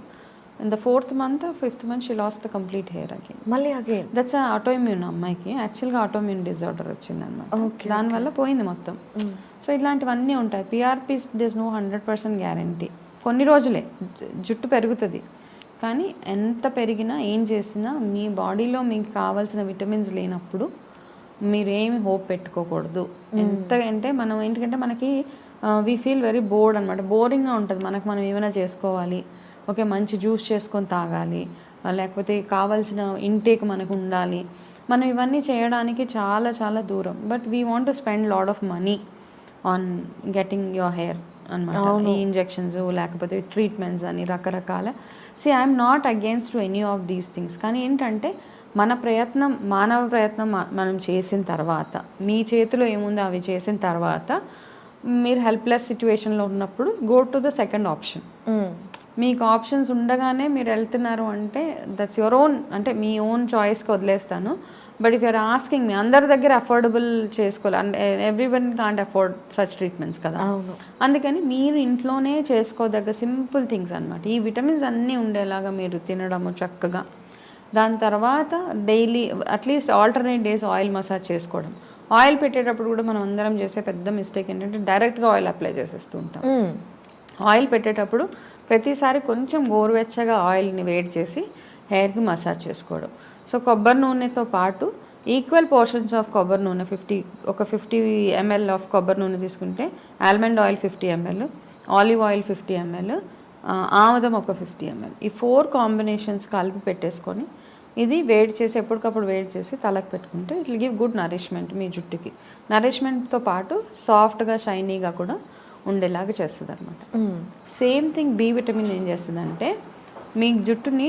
In the 4th month, 5th month she lost the complete hair again. That's autoimmune. అమ్మాయికి యాక్చువల్గా ఆటోఇమ్యూన్ డిజార్డర్ వచ్చింది అనమాట. దానివల్ల పోయింది మొత్తం. సో ఇలాంటివన్నీ ఉంటాయి. PRP this no 100% guarantee. కొన్ని రోజులే జుట్టు పెరుగుతుంది, కానీ ఎంత పెరిగినా ఏం చేసినా మీ బాడీలో మీకు కావాల్సిన విటమిన్స్ లేనప్పుడు మీరేమి హోప్ పెట్టుకోకూడదు. ఎంత అంటే మనం ఏంటంటే మనకి వీ ఫీల్ వెరీ బోర్డ్ అనమాట. బోరింగ్గా ఉంటుంది మనకు. మనం ఏమైనా చేసుకోవాలి, ఓకే, మంచి జ్యూస్ చేసుకొని తాగాలి, లేకపోతే కావాల్సిన ఇంటేక్ మనకు ఉండాలి. మనం ఇవన్నీ చేయడానికి చాలా చాలా దూరం. But we want to spend lot of money on getting your hair అనమాట. ఈ ఇంజెక్షన్స్ లేకపోతే ట్రీట్మెంట్స్ అని రకరకాల. I'm not against to any of these things. కానీ ఏంటంటే మానవ ప్రయత్నం మనం చేసిన తర్వాత, మీ చేతిలో ఏముందో అవి చేసిన తర్వాత, మీరు హెల్ప్లెస్ సిచ్యువేషన్లో ఉన్నప్పుడు go to the second option. మీకు ఆప్షన్స్ ఉండగానే మీరు వెళ్తున్నారు అంటే దట్స్ యువర్ ఓన్, అంటే మీ ఓన్ చాయిస్కి వదిలేస్తాను. But if you're asking me, అందరి దగ్గర అఫోర్డబుల్ చేసుకోవాలి, everyone can't afford such treatments కదా. అందుకని మీరు ఇంట్లోనే చేసుకోదగ్గ సింపుల్ థింగ్స్ అనమాట. ఈ విటమిన్స్ అన్నీ ఉండేలాగా మీరు తినడము చక్కగా. దాని తర్వాత daily at least alternate days oil massage చేసుకోవడం. ఆయిల్ పెట్టేటప్పుడు కూడా మనం అందరం చేసే పెద్ద మిస్టేక్ ఏంటంటే డైరెక్ట్గా ఆయిల్ అప్లై చేసేస్తూ ఉంటాం. ఆయిల్ పెట్టేటప్పుడు ప్రతిసారి కొంచెం గోరువెచ్చగా ఆయిల్ని వేడి చేసి హెయిర్కి మసాజ్ చేసుకోవడం. సో కొబ్బరి నూనెతో పాటు ఈక్వల్ పోర్షన్స్ ఆఫ్ కొబ్బరి నూనె 50 ml ఆఫ్ కొబ్బరి నూనె తీసుకుంటే almond oil 50 ml, olive oil 50 ml, ఆముదం ఒక 50 ml, ఈ 4 కాంబినేషన్స్ కలిపి పెట్టేసుకొని ఇది వేడి చేసి ఎప్పటికప్పుడు వేడి చేసి తలకు పెట్టుకుంటే it will give good nourishment మీ జుట్టుకి. నరిష్మెంట్తో పాటు సాఫ్ట్గా షైనీగా కూడా ఉండేలాగా చేస్తుంది అనమాట. సేమ్ థింగ్ బి విటమిన్ ఏం చేస్తుందంటే మీ జుట్టుని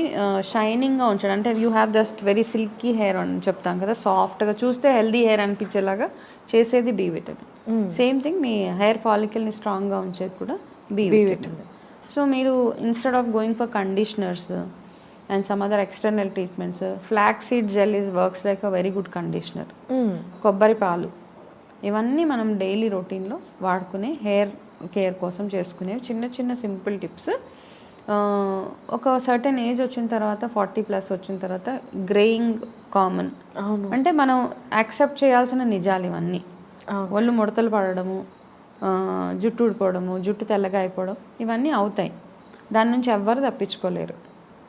షైనింగ్గా ఉంచడం. అంటే you have just very silky hair అని చెప్తాం కదా, సాఫ్ట్గా చూస్తే హెల్దీ హెయిర్ అనిపించేలాగా చేసేది బి విటమిన్. సేమ్ థింగ్ మీ హెయిర్ ఫాలికల్ని స్ట్రాంగ్గా ఉంచేది కూడా బి విటమిన్. సో మీరు instead of going for conditioners and some other external treatments, flax seed gel is works like a very good conditioner. కొబ్బరి పాలు ఇవన్నీ మనం డైలీ రొటీన్లో వాడుకునే హెయిర్ కేర్ కోసం చేసుకునేవి చిన్న చిన్న సింపుల్ టిప్స్. ఒక సర్టెన్ ఏజ్ వచ్చిన తర్వాత 40+ వచ్చిన తర్వాత గ్రేయింగ్ కామన్. అంటే మనం యాక్సెప్ట్ చేయాల్సిన నిజాలు ఇవన్నీ. ఒళ్ళు ముడతలు పడడము, జుట్టు ఊడిపోవడము, జుట్టు తెల్లగా అయిపోవడం ఇవన్నీ అవుతాయి. దాని నుంచి ఎవ్వరు తప్పించుకోలేరు.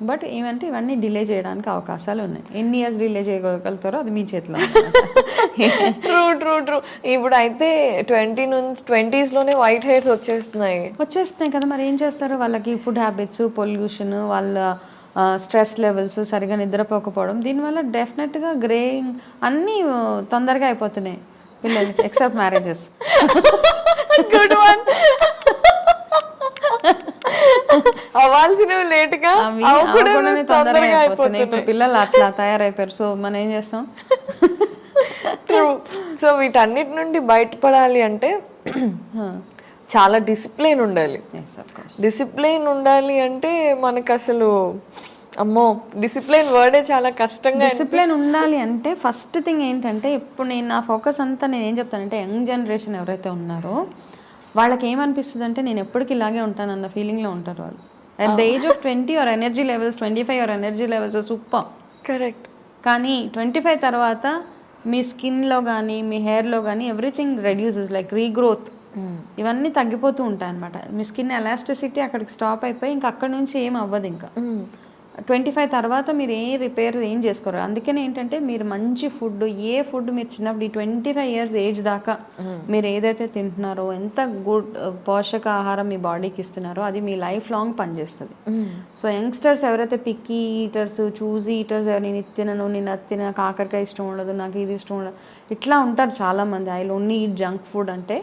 బట్ ఏమంటే ఇవన్నీ డిలే చేయడానికి అవకాశాలు ఉన్నాయి. ఎన్ని ఇయర్స్ డిలే చేయగలుగుతారో అది మీ చేతిలో. True true true. ఇప్పుడు అయితే 20s లోనే వైట్ హెయిర్స్ వచ్చేస్తున్నాయి కదా. మరి ఏం చేస్తారు? వాళ్ళకి ఫుడ్ హ్యాబిట్స్, పొల్యూషన్, వాళ్ళ స్ట్రెస్ లెవెల్స్, సరిగా నిద్రపోకపోవడం, దీనివల్ల డెఫినెట్గా గ్రేయింగ్ అన్నీ తొందరగా అయిపోతున్నాయి పిల్లలకి, ఎక్సెప్ట్ మ్యారేజెస్. Good one. అవ్వాల్సినవి లేట్గా తొందరగా అయిపోతున్నాయి. ఇప్పుడు పిల్లలు అట్లా తయారైపోయారు. సో మనం ఏం చేస్తాం? సో వీటన్నిటి నుండి బయటపడాలి అంటే చాలా డిసిప్లిన్ ఉండాలి. డిసిప్లిన్ ఉండాలి అంటే మనకు అసలు అమ్మో డిసిప్లిన్ వర్డే చాలా కష్టంగా. డిసిప్లిన్ ఉండాలి అంటే ఫస్ట్ థింగ్ ఏంటంటే, ఇప్పుడు నేను నా ఫోకస్ అంతా నేను ఏం చెప్తానంటే, యంగ్ జనరేషన్ ఎవరైతే ఉన్నారో వాళ్ళకి ఏమనిపిస్తుంది అంటే నేను ఎప్పటికీ ఇలాగే ఉంటానన్న ఫీలింగ్లో ఉంటారు వాళ్ళు. At the age of 20 your energy levels 25, your energy levels super. Correct. కానీ 25 తర్వాత మీ స్కిన్లో కానీ మీ హెయిర్లో కానీ ఎవ్రీథింగ్ రెడ్యూసెస్, లైక్ రీగ్రోత్ ఇవన్నీ తగ్గిపోతూ ఉంటాయి అనమాట. మీ స్కిన్ ఎలాస్టిసిటీ అక్కడికి స్టాప్ అయిపోయి ఇంకా అక్కడ నుంచి ఏం అవ్వదు. ఇంకా 25 తర్వాత మీరు రిపేర్ ఏం చేసుకోరు. అందుకనే ఏంటంటే మీరు మంచి ఫుడ్, ఏ ఫుడ్ మీరు చిన్నప్పుడు 25 ఇయర్స్ ఏజ్ దాకా మీరు ఏదైతే తింటున్నారో, ఎంత గుడ్ పోషకాహారం మీ బాడీకి ఇస్తున్నారో అది మీ లైఫ్ లాంగ్ పనిచేస్తుంది. సో యంగ్స్టర్స్ ఎవరైతే పిక్కీ ఈటర్స్, చూజీ ఈటర్స్, నేను ఇది తినను, నేను అది తిన, కాకరకాయ ఇష్టం ఉండదు, నాకు ఇది ఇష్టం ఉండదు, ఇట్లా ఉంటారు చాలామంది. I will only eat junk food అంటే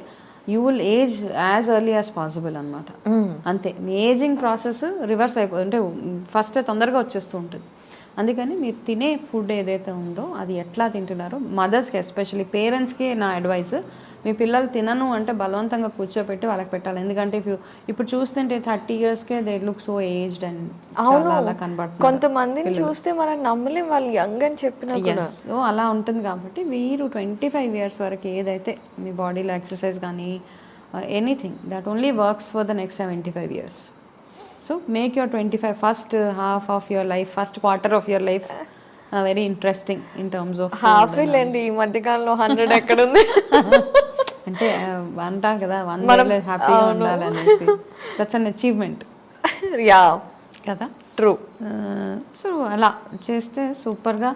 you will age as early as possible అనమాట. అంతే, మీ ఏజింగ్ ప్రాసెస్ రివర్స్ అంటే ఫస్ట్ తొందరగా వచ్చేస్తూ ఉంటుంది. అందుకని మీరు తినే ఫుడ్ ఏదైతే ఉందో అది ఎట్లా తింటున్నారో, మదర్స్కి ఎస్పెషల్లీ పేరెంట్స్కి నా అడ్వైస్, మీ పిల్లలు తినను అంటే బలవంతంగా కూర్చోపెట్టి వాళ్ళకి పెట్టాలి. ఎందుకంటే ఇప్పుడు చూస్తుంటే 30 ఇయర్స్కే they look so aged and అలా కనబడుతుంది. కొంతమందిని చూస్తే మనం నమ్మలేం వాళ్ళు యంగ్ అని చెప్పినా. సో అలా ఉంటుంది కాబట్టి మీరు 25 ఇయర్స్ వరకు ఏదైతే మీ బాడీలో ఎక్సర్సైజ్ కానీ anything that only works for the next 75 years. So make your 25 first half of your life, first quarter of your life very interesting in terms of half లేండి. ఈ మధ్యకాలంలో 100 ఎక్కడ ఉంది అంటే అంటారు కదా 1 ఇయర్లో హ్యాపీగా ఉండాలనేసి. That's an achievement. యా కదా, ట్రూ. సో అలా చేస్తే సూపర్గా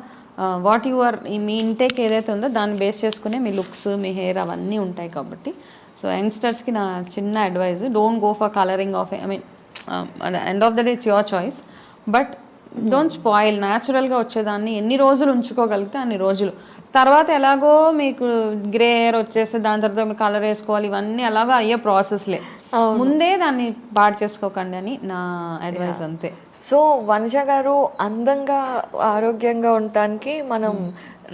వాట్ యువర్ మీ ఇంటేక్ ఏదైతే ఉందో దాన్ని బేస్ చేసుకునే మీ లుక్స్, మీ హెయిర్ అవన్నీ ఉంటాయి కాబట్టి. సో యంగ్స్టర్స్కి నా చిన్న advice, don't go for colouring of, I mean end of the day it's your choice, but don't spoil. న్యాచురల్గా వచ్చేదాన్ని ఎన్ని రోజులు ఉంచుకోగలిగితే అన్ని రోజులు. తర్వాత ఎలాగో మీకు గ్రే హెయిర్ వచ్చేస్తే దాని తర్వాత మీకు కలర్ వేసుకోవాలి, ఇవన్నీ ఎలాగో అయ్యే ప్రాసెస్లే. ముందే దాన్ని పాడు చేసుకోకండి అని నా అడ్వైస్. అంతే. సో వనజ గారు, అందంగా ఆరోగ్యంగా ఉండటానికి మనం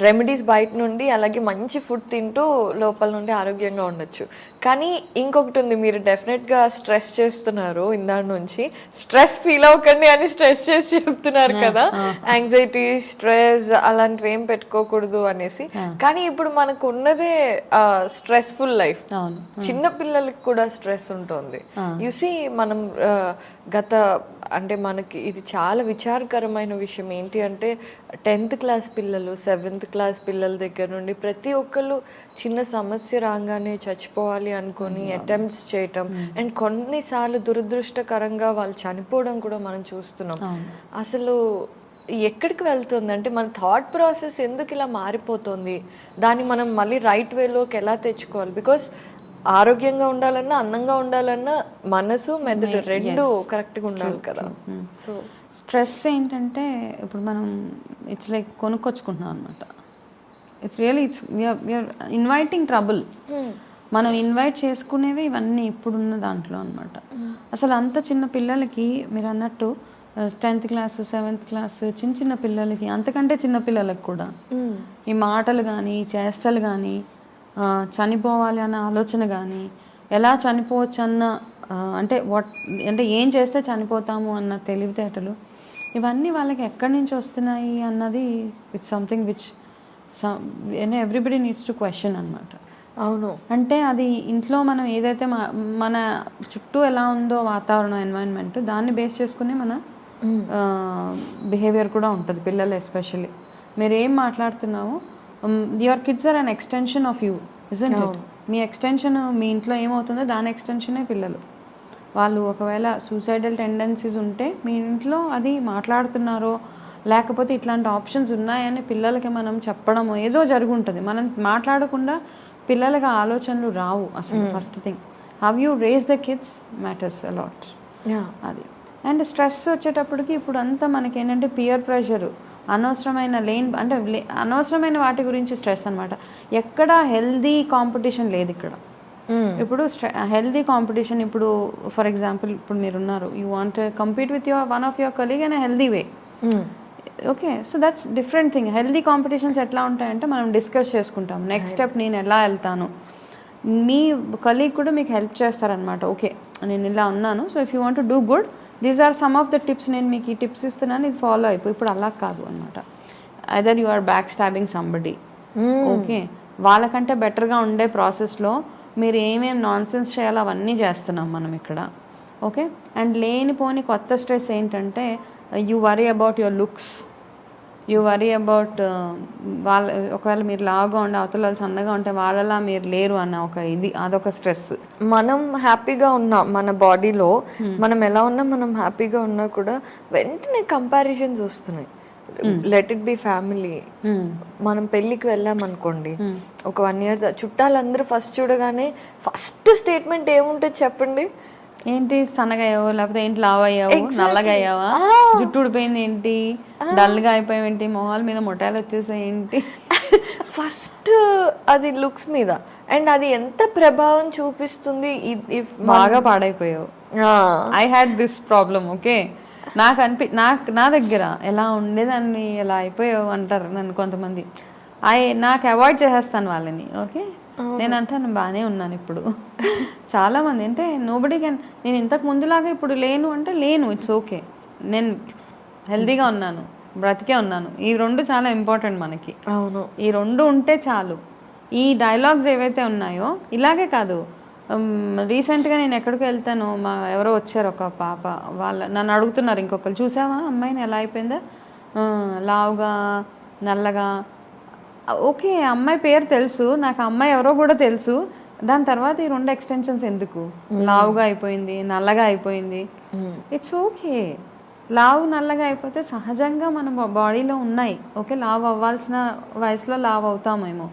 రెమెడీస్ బయట నుండి, అలాగే మంచి ఫుడ్ తింటూ లోపల నుండి ఆరోగ్యంగా ఉండొచ్చు. కానీ ఇంకొకటి ఉంది, మీరు డెఫినెట్గా స్ట్రెస్ చేస్తున్నారు ఇందాక నుంచి. స్ట్రెస్ ఫీల్ అవ్వకండి అని స్ట్రెస్ చేసి చెప్తున్నారు కదా, యాంగ్జైటీ, స్ట్రెస్ అలాంటివి ఏం పెట్టుకోకూడదు అనేసి. కానీ ఇప్పుడు మనకు ఉన్నదే స్ట్రెస్ఫుల్ లైఫ్. చిన్న పిల్లలకి కూడా స్ట్రెస్ ఉంటుంది. యూసి మనం అంటే మనకి ఇది చాలా విచారకరమైన విషయం ఏంటి అంటే 10th క్లాస్ పిల్లలు, 7th క్లాస్ పిల్లల దగ్గర నుండి ప్రతి ఒక్కళ్ళు చిన్న సమస్య రాగానే చచ్చిపోవాలి అనుకొని అటెంప్ట్స్ చేయటం, అండ్ కొన్నిసార్లు దురదృష్టకరంగా వాళ్ళు చనిపోవడం కూడా మనం చూస్తున్నాం. అసలు ఎక్కడికి వెళ్తుంది అంటే మన థాట్ ప్రాసెస్ ఎందుకు ఇలా మారిపోతుంది, దాన్ని మనం మళ్ళీ రైట్ వేలోకి ఎలా తెచ్చుకోవాలి? బికాస్ ఆరోగ్యంగా ఉండాలన్నా, అందంగా ఉండాలన్నా మనసు మెదడు రెండు కరెక్ట్గా ఉండాలి కదా. సో స్ట్రెస్ ఏంటంటే ఇప్పుడు మనం ఇట్స్ లైక్ కొనుక్కొచ్చుకుంటున్నాం అనమాట. It's really we're inviting trouble. మనం ఇన్వైట్ చేసుకునేవి ఇవన్నీ ఇప్పుడున్న దాంట్లో అనమాట. అసలు అంత చిన్న పిల్లలకి మీరు అన్నట్టు 10th క్లాస్ 7th క్లాస్ చిన్న చిన్న పిల్లలకి, అంతకంటే చిన్న పిల్లలకు కూడా ఈ మాటలు కానీ చేష్టలు కానీ, చనిపోవాలి అన్న ఆలోచన కానీ, ఎలా చనిపోవచ్చు అన్న అంటే ఏం చేస్తే చనిపోతాము అన్న తెలివితేటలు, ఇవన్నీ వాళ్ళకి ఎక్కడి నుంచి వస్తున్నాయి అన్నది it's something which everybody needs to question అనమాట. అవును. అంటే అది ఇంట్లో మనం ఏదైతే మన చుట్టూ ఎలా ఉందో వాతావరణం, ఎన్వైరన్మెంట్, దాన్ని బేస్ చేసుకుని మన బిహేవియర్ కూడా ఉంటుంది పిల్లలు ఎస్పెషల్లీ. మీరు ఏం మాట్లాడుతున్నావు, your kids are an extension of you, isn't it? మీ ఎక్స్టెన్షన్, మీ ఇంట్లో ఏమవుతుందో దాని ఎక్స్టెన్షనే పిల్లలు. వాళ్ళు ఒకవేళ సూసైడల్ టెండెన్సీస్ ఉంటే మీ ఇంట్లో అది మాట్లాడుతున్నారో, లేకపోతే ఇట్లాంటి ఆప్షన్స్ ఉన్నాయని పిల్లలకి మనం చెప్పడమో ఏదో జరుగుంటుంది. మనం మాట్లాడకుండా పిల్లలకి ఆలోచనలు రావు అసలు. First thing, how you raise the kids matters a lot. అది. అండ్ స్ట్రెస్ వచ్చేటప్పటికి ఇప్పుడు అంతా మనకి ఏంటంటే పియర్ ప్రెషరు, అనవసరమైన అనవసరమైన వాటి గురించి స్ట్రెస్ అనమాట. ఎక్కడ హెల్దీ కాంపిటీషన్ లేదు ఇక్కడ. ఇప్పుడు హెల్దీ కాంపిటీషన్, ఇప్పుడు ఫర్ ఎగ్జాంపుల్ ఇప్పుడు మీరున్నారు, you want compete with one of your colleague in healthy way. Okay, so that's different thing. Healthy competitions ఎట్లా ఉంటాయంటే మనం డిస్కస్ చేసుకుంటాం, నెక్స్ట్ స్టెప్ నేను ఎలా వెళ్తాను. మీ కలీగ్ కూడా మీకు హెల్ప్ చేస్తారనమాట. ఓకే, నేను ఇలా ఉన్నాను, so if you want to do good, these are some of the tips, నేను మీకు ఈ టిప్స్ ఇస్తున్నాను, ఇది ఫాలో అయిపోయి. ఇప్పుడు అలా కాదు అనమాట. Either you are back stabbing somebody. Okay, వాళ్ళకంటే బెటర్గా ఉండే ప్రాసెస్లో మీరు ఏమేమి నాన్ సెన్స్ చేయాలో అవన్నీ చేస్తున్నాం మనం ఇక్కడ. ఓకే, అండ్ లేనిపోని కొత్త స్ట్రెస్ ఏంటంటే you worry about your looks, you worry about వాళ్ళ, ఒకవేళ మీరు లావుగా ఉండే అవతల వాళ్ళు సన్నగా ఉంటే వాళ్ళలా మీరు లేరు అన్న అదొక స్ట్రెస్. మనం హ్యాపీగా ఉన్నా మన బాడీలో, మనం ఎలా ఉన్నా, మనం హ్యాపీగా ఉన్నా కూడా వెంటనే కంపారిజన్స్ వస్తున్నాయి. Let it be family. మనం పెళ్ళికి వెళ్ళామనుకోండి, ఒక 1 year చుట్టాలందరూ ఫస్ట్ చూడగానే ఫస్ట్ స్టేట్మెంట్ ఏముంటుంది చెప్పండి? ఏంటి సన్నగయ్యావు, లేకపోతే ఏంటి లావు అయ్యావు, నల్లగా అయ్యావా, జుట్టు ఊడిపోయింది ఏంటి, డల్గా అయిపోయావు ఏంటి, మొహాల మీద మొటాలు వచ్చేసాయి ఏంటి. ఫస్ట్ అది లుక్స్ మీద. అండ్ అది ఎంత ప్రభావం చూపిస్తుంది. ఇఫ్ బాగా పాడైపోయావు. I had this problem. Okay, నా దగ్గర ఎలా ఉండేదాన్ని, ఎలా అయిపోయావు అంటారు నన్ను కొంతమంది. నాకు అవాయిడ్ చేసేస్తాను వాళ్ళని. ఓకే, నేను అంటాను బాగానే ఉన్నాను ఇప్పుడు. చాలామంది అంటే నోబడీ కెన్, నేను ఇంతకు ముందులాగా ఇప్పుడు లేను అంటే లేను, ఇట్స్ ఓకే, నేను హెల్దీగా ఉన్నాను, బ్రతికే ఉన్నాను. ఈ 2 చాలా ఇంపార్టెంట్ మనకి. అవును, ఈ 2 ఉంటే చాలు. ఈ డైలాగ్స్ ఏవైతే ఉన్నాయో, ఇలాగే కాదు, రీసెంట్గా నేను ఎక్కడికి వెళ్తాను, ఎవరో వచ్చారు ఒక పాప, నన్ను అడుగుతున్నారు, ఇంకొకరు చూసావా అమ్మాయిని ఎలా అయిపోయిందా, లావుగా నల్లగా. ఓకే, అమ్మాయి పేరు తెలుసు నాకు, అమ్మాయి ఎవరో కూడా తెలుసు. దాని తర్వాత ఈ 2 ఎక్స్టెన్షన్స్ ఎందుకు? లావుగా అయిపోయింది, నల్లగా అయిపోయింది, ఇట్స్ ఓకే. లావు నల్లగా అయిపోతే సహజంగా మన బాడీలో ఉన్నాయి. ఓకే, లావు అవ్వాల్సిన వయసులో లావు అవుతామేమో,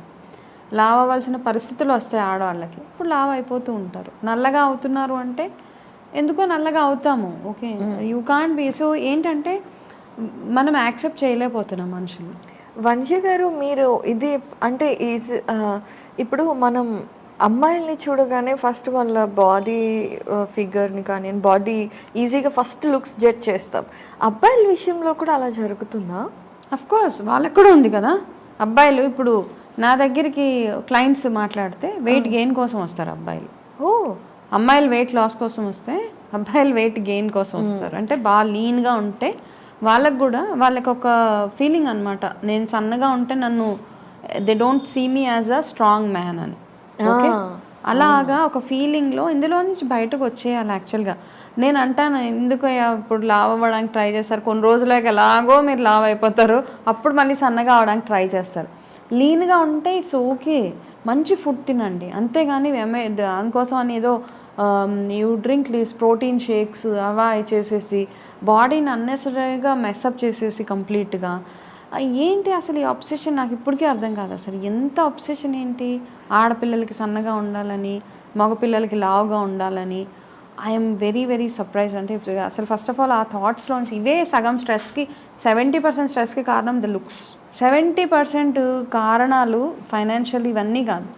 లావు అవ్వాల్సిన పరిస్థితులు వస్తాయి ఆడవాళ్ళకి, ఇప్పుడు లావు అయిపోతూ ఉంటారు. నల్లగా అవుతున్నారు అంటే ఎందుకో నల్లగా అవుతాము. Okay, you can't be. So ఏంటంటే మనం యాక్సెప్ట్ చేయలేకపోతున్నాం మనుషులు. వంశీ గారు, మీరు ఇది అంటే ఇప్పుడు మనం అమ్మాయిల్ని చూడగానే ఫస్ట్ వాళ్ళ బాడీ ఫిగర్ని కానీ బాడీ ఈజీగా ఫస్ట్ లుక్స్ జడ్జ్ చేస్తాం. అబ్బాయిల విషయంలో కూడా అలా జరుగుతుందా? అఫ్కోర్స్ వాళ్ళకి కూడా ఉంది కదా. అబ్బాయిలు ఇప్పుడు నా దగ్గరికి క్లయింట్స్ మాట్లాడితే వెయిట్ గెయిన్ కోసం వస్తారు అబ్బాయిలు. అమ్మాయిలు వెయిట్ లాస్ కోసం వస్తే అబ్బాయిలు వెయిట్ గెయిన్ కోసం వస్తారు. అంటే బాగా లీన్గా ఉంటే వాళ్ళకి ఒక ఫీలింగ్ అనమాట, నేను సన్నగా ఉంటే నన్ను they don't see me as a strong man అని. ఓకే, అలాగా ఒక ఫీలింగ్లో ఇందులో నుంచి బయటకు వచ్చేయాలి. యాక్చువల్గా నేను అంటాను, ఎందుకు ఇప్పుడు లావ్ అవ్వడానికి ట్రై చేస్తారు, కొన్ని రోజులకి ఎలాగో మీరు లావ్ అయిపోతారు, అప్పుడు మళ్ళీ సన్నగా అవడానికి ట్రై చేస్తారు. లీన్గా ఉంటే ఇట్స్ ఓకే, మంచి ఫుడ్ తినండి, అంతేగాని దానికోసం అని ఏదో you drink less protein shakes అవా చేసేసి బాడీని అన్నెసరీగా మెస్అప్ చేసేసి కంప్లీట్గా. ఏంటి అసలు ఈ అబ్సెషన్ నాకు ఇప్పటికీ అర్థం కాదు. అసలు ఎంత అబ్సెషన్ ఏంటి? ఆడపిల్లలకి సన్నగా ఉండాలని, మగపిల్లలకి లావుగా ఉండాలని. I'm very very surprise. అంటే అసలు ఫస్ట్ ఆఫ్ ఆల్ ఆ థాట్స్లోంచి ఇవే సగం స్ట్రెస్కి 70% స్ట్రెస్కి కారణం ద లుక్స్. 70% కారణాలు ఫైనాన్షియల్ ఇవన్నీ కాదు,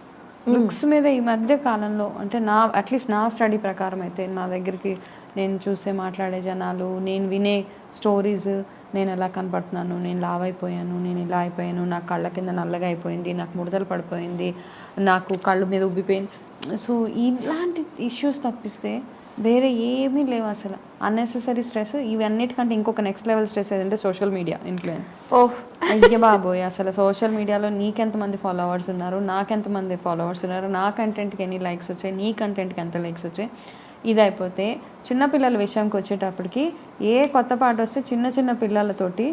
లుక్స్ మీద ఈ మధ్య కాలంలో. అంటే అట్లీస్ట్ నా స్టడీ ప్రకారం అయితే నా దగ్గరికి నేను చూసే మాట్లాడే జనాలు, నేను వినే స్టోరీస్, నేను ఎలా కనపడుతున్నాను, నేను లావ్ అయిపోయాను, నేను ఇలా అయిపోయాను, నా కళ్ళ కింద నల్లగా అయిపోయింది, నాకు ముడతలు పడిపోయింది, నాకు కళ్ళు మీద ఉబ్బిపోయింది. సో ఇలాంటి ఇష్యూస్ తప్పిస్తే వేరే ఏమీ లేవు అసలు. Unnecessary stress. ఇవన్నిటికంటే ఇంకొక నెక్స్ట్ లెవెల్ స్ట్రెస్ ఏదంటే సోషల్ మీడియా ఇన్ఫ్లుయెన్స్. అయ్య బాబోయ్, అసలు సోషల్ మీడియాలో నీకెంతమంది ఫాలోవర్స్ ఉన్నారు, నాకెంతమంది ఫాలోవర్స్ ఉన్నారు, నా కంటెంట్కి ఎన్ని లైక్స్ వచ్చాయి, నీ కంటెంట్కి ఎంత లైక్స్ వచ్చాయి. ఇది అయిపోతే చిన్నపిల్లల విషయానికి వచ్చేటప్పటికి ఏ కొత్త పాట వస్తే చిన్న చిన్న పిల్లలతోటి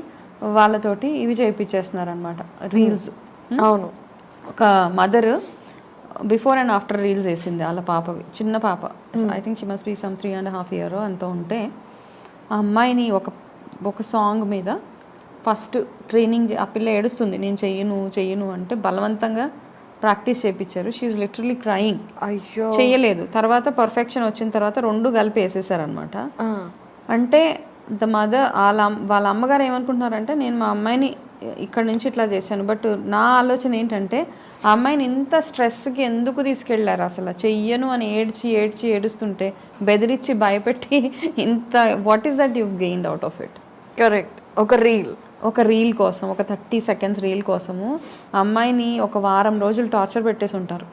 వాళ్ళతోటి ఇవి చేయించేస్తున్నారు అనమాట, రీల్స్. అవును. ఒక mother before and after reels వేసింది వాళ్ళ పాపవి, చిన్న పాప. I think she must be some 3.5 years ఎంతో ఉంటే ఆ అమ్మాయిని ఒక సాంగ్ మీద ఫస్ట్ ట్రైనింగ్, ఆ పిల్ల ఏడుస్తుంది నేను చెయ్యను అంటే బలవంతంగా ప్రాక్టీస్ చేయించారు. She's literally crying. అయ్యో. చెయ్యలేదు. తర్వాత పర్ఫెక్షన్ వచ్చిన తర్వాత 2 కలిపి వేసేసారనమాట. అంటే ద మదర్ వాళ్ళ అమ్మగారు ఏమనుకుంటున్నారంటే నేను మా అమ్మాయిని ఇక్కడ నుంచి ఇట్లా చేశాను. బట్ నా ఆలోచన ఏంటంటే ఆ అమ్మాయిని ఇంత స్ట్రెస్కి ఎందుకు తీసుకెళ్లారు అసలు? చెయ్యను అని ఏడుస్తుంటే బెదిరించి భయపెట్టి ఇంత what is that you've gained out of it? Correct. ఒక రీల్ కోసం, ఒక 30 seconds రీల్ కోసము అమ్మాయిని ఒక వారం రోజులు టార్చర్ పెట్టేసి ఉంటారు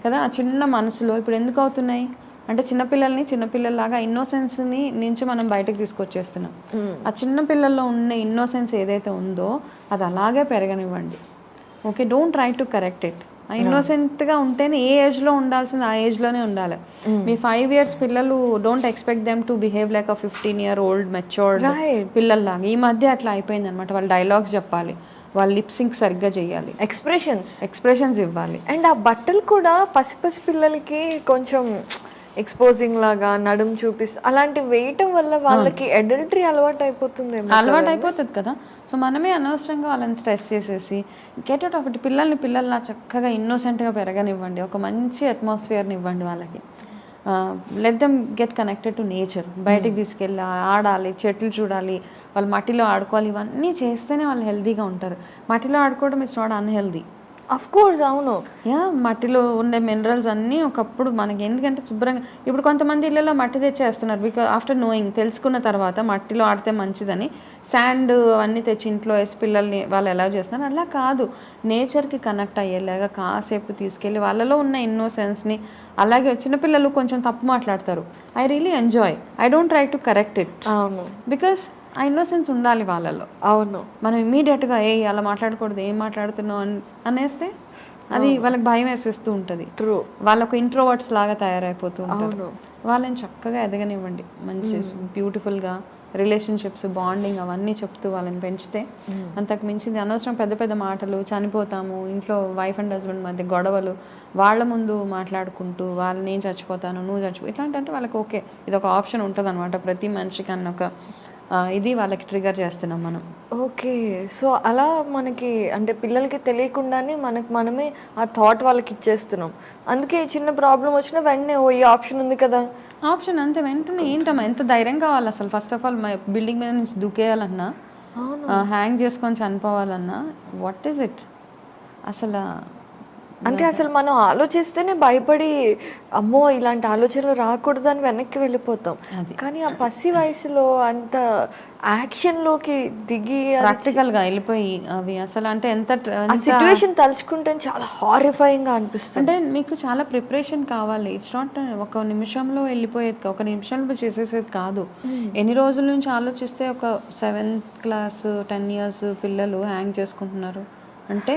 కదా. ఆ చిన్న మనసులో ఇప్పుడు ఎందుకు అవుతున్నాయి అంటే చిన్నపిల్లల్లాగా ఇన్నోసెన్స్ని నుంచి మనం బయటకు తీసుకొచ్చేస్తున్నాం. ఆ చిన్నపిల్లల్లో ఉన్న ఇన్నోసెన్స్ ఏదైతే ఉందో అది అలాగే పెరగనివ్వండి. Okay, don't try to correct it. ఆ ఇన్నోసెంట్గా ఉంటేనే ఏ ఏజ్లో ఉండాల్సింది ఆ ఏజ్లోనే ఉండాలి. మీ 5 years పిల్లలు don't expect them to behave like a 15-year-old matured పిల్లల్లాగా. ఈ మధ్య అట్లా అయిపోయింది అనమాట. వాళ్ళు డైలాగ్స్ చెప్పాలి, వాళ్ళు లిప్ సింక్ సరిగ్గా చేయాలి, ఎక్స్ప్రెషన్స్ ఇవ్వాలి. అండ్ ఆ బట్టలు కూడా పసి పిల్లలకి కొంచెం ఎక్స్పోజింగ్ లాగా నడుం చూపిస్తే అలాంటి వేయటం వల్ల వాళ్ళకి అడల్టరీ అలవాటు అయిపోతుంది కదా. సో మనమే అనవసరంగా వాళ్ళని స్ట్రెస్ చేసేసి గెట్ అవుట్ ఆఫ్ ఇట్. పిల్లల్లా చక్కగా ఇన్నోసెంట్గా పెరగనివ్వండి, ఒక మంచి అట్మాస్ఫియర్ని ఇవ్వండి వాళ్ళకి. Let them get connected to nature. బయటికి తీసుకెళ్ళి ఆడాలి, చెట్లు చూడాలి, వాళ్ళు మట్టిలో ఆడుకోవాలి. ఇవన్నీ చేస్తేనే వాళ్ళు హెల్తీగా ఉంటారు. మట్టిలో ఆడుకోవడం it's not unhealthy. Of course, అవును. మట్టిలో ఉండే మినరల్స్ అన్నీ ఒకప్పుడు మనకి ఎందుకంటే శుభ్రంగా. ఇప్పుడు కొంతమంది ఇళ్ళలో మట్టి తెచ్చేస్తున్నారు బికాజ్ ఆఫ్టర్ నోయింగ్, తెలుసుకున్న తర్వాత మట్టిలో ఆడితే మంచిదని శాండ్ అవన్నీ తెచ్చి ఇంట్లో వేసి పిల్లల్ని వాళ్ళు ఎలా చేస్తున్నారు. అలా కాదు, నేచర్కి కనెక్ట్ అయ్యేలాగా కాసేపు తీసుకెళ్ళి వాళ్ళలో ఉన్న ఇన్నోసెన్స్ని. అలాగే చిన్నపిల్లలు కొంచెం తప్పు మాట్లాడతారు, I really enjoy, I don't try to correct it. అవును, బికాస్ ఆ ఇన్నోసెన్స్ ఉండాలి వాళ్ళలో. అవును. మనం ఇమీడియట్గా అలా మాట్లాడకూడదు, ఏం మాట్లాడుతున్నావు అనేస్తే అది వాళ్ళకి భయం వేసేస్తూ ఉంటుంది. ట్రూ. వాళ్ళకు ఇంట్రోవర్ట్స్ లాగా తయారైపోతూ ఉంటారు. వాళ్ళని చక్కగా ఎదగనివ్వండి, మంచి బ్యూటిఫుల్గా రిలేషన్షిప్స్, బాండింగ్ అవన్నీ చెప్తూ వాళ్ళని పెంచితే అంతకు మించింది అనవసరం పెద్ద పెద్ద మాటలు. చనిపోతాము ఇంట్లో వైఫ్ అండ్ హస్బెండ్ మధ్య గొడవలు, వాళ్ళ ముందు మాట్లాడుకుంటూ వాళ్ళు నేను చచ్చిపోతాను నువ్వు చచ్చిపో ఇట్లాంటి వాళ్ళకి ఓకే, ఇది ఒక ఆప్షన్ ఉంటుంది అనమాట ప్రతి మనిషికి అన్న ఒక ఇది వాళ్ళకి ట్రిగర్ చేస్తున్నాం మనం. ఓకే, సో అలా మనకి అంటే పిల్లలకి తెలియకుండానే మనమే ఆ థాట్ వాళ్ళకి ఇచ్చేస్తున్నాం. అందుకే చిన్న ప్రాబ్లం వచ్చినా వెంటనే ఈ ఆప్షన్ ఉంది కదా, ఆప్షన్ అంతే వెంటనే. ఏంటమ్మా ఎంత ధైర్యం కావాలి అసలు? ఫస్ట్ ఆఫ్ ఆల్ బిల్డింగ్ మీద నుంచి దూకేయాలన్నా, హ్యాంగ్ చేసుకొని చనిపోవాలన్నా, వాట్ ఈస్ ఇట్ అసలు? అంటే అసలు మనం ఆలోచిస్తేనే భయపడి అమ్మో ఇలాంటి ఆలోచనలు రాకూడదు అని వెనక్కి వెళ్ళిపోతాం. కానీ ఆ పసి వయసులో అంత యాక్షన్లోకి దిగి ప్రాక్టికల్గా వెళ్ళిపోయి అవి అసలు అంటే ఎంత సిచ్యువేషన్ తలుచుకుంటే చాలా హారిఫైయింగ్గా అనిపిస్తుంది. అంటే మీకు చాలా ప్రిపరేషన్ కావాలి. ఇట్స్ నాట్ ఒక నిమిషంలో వెళ్ళిపోయేది, ఒక నిమిషంలో చేసేసేది కాదు. ఎన్ని రోజుల నుంచి ఆలోచిస్తే ఒక 7th class 10 years పిల్లలు హ్యాంగ్ చేసుకుంటున్నారు అంటే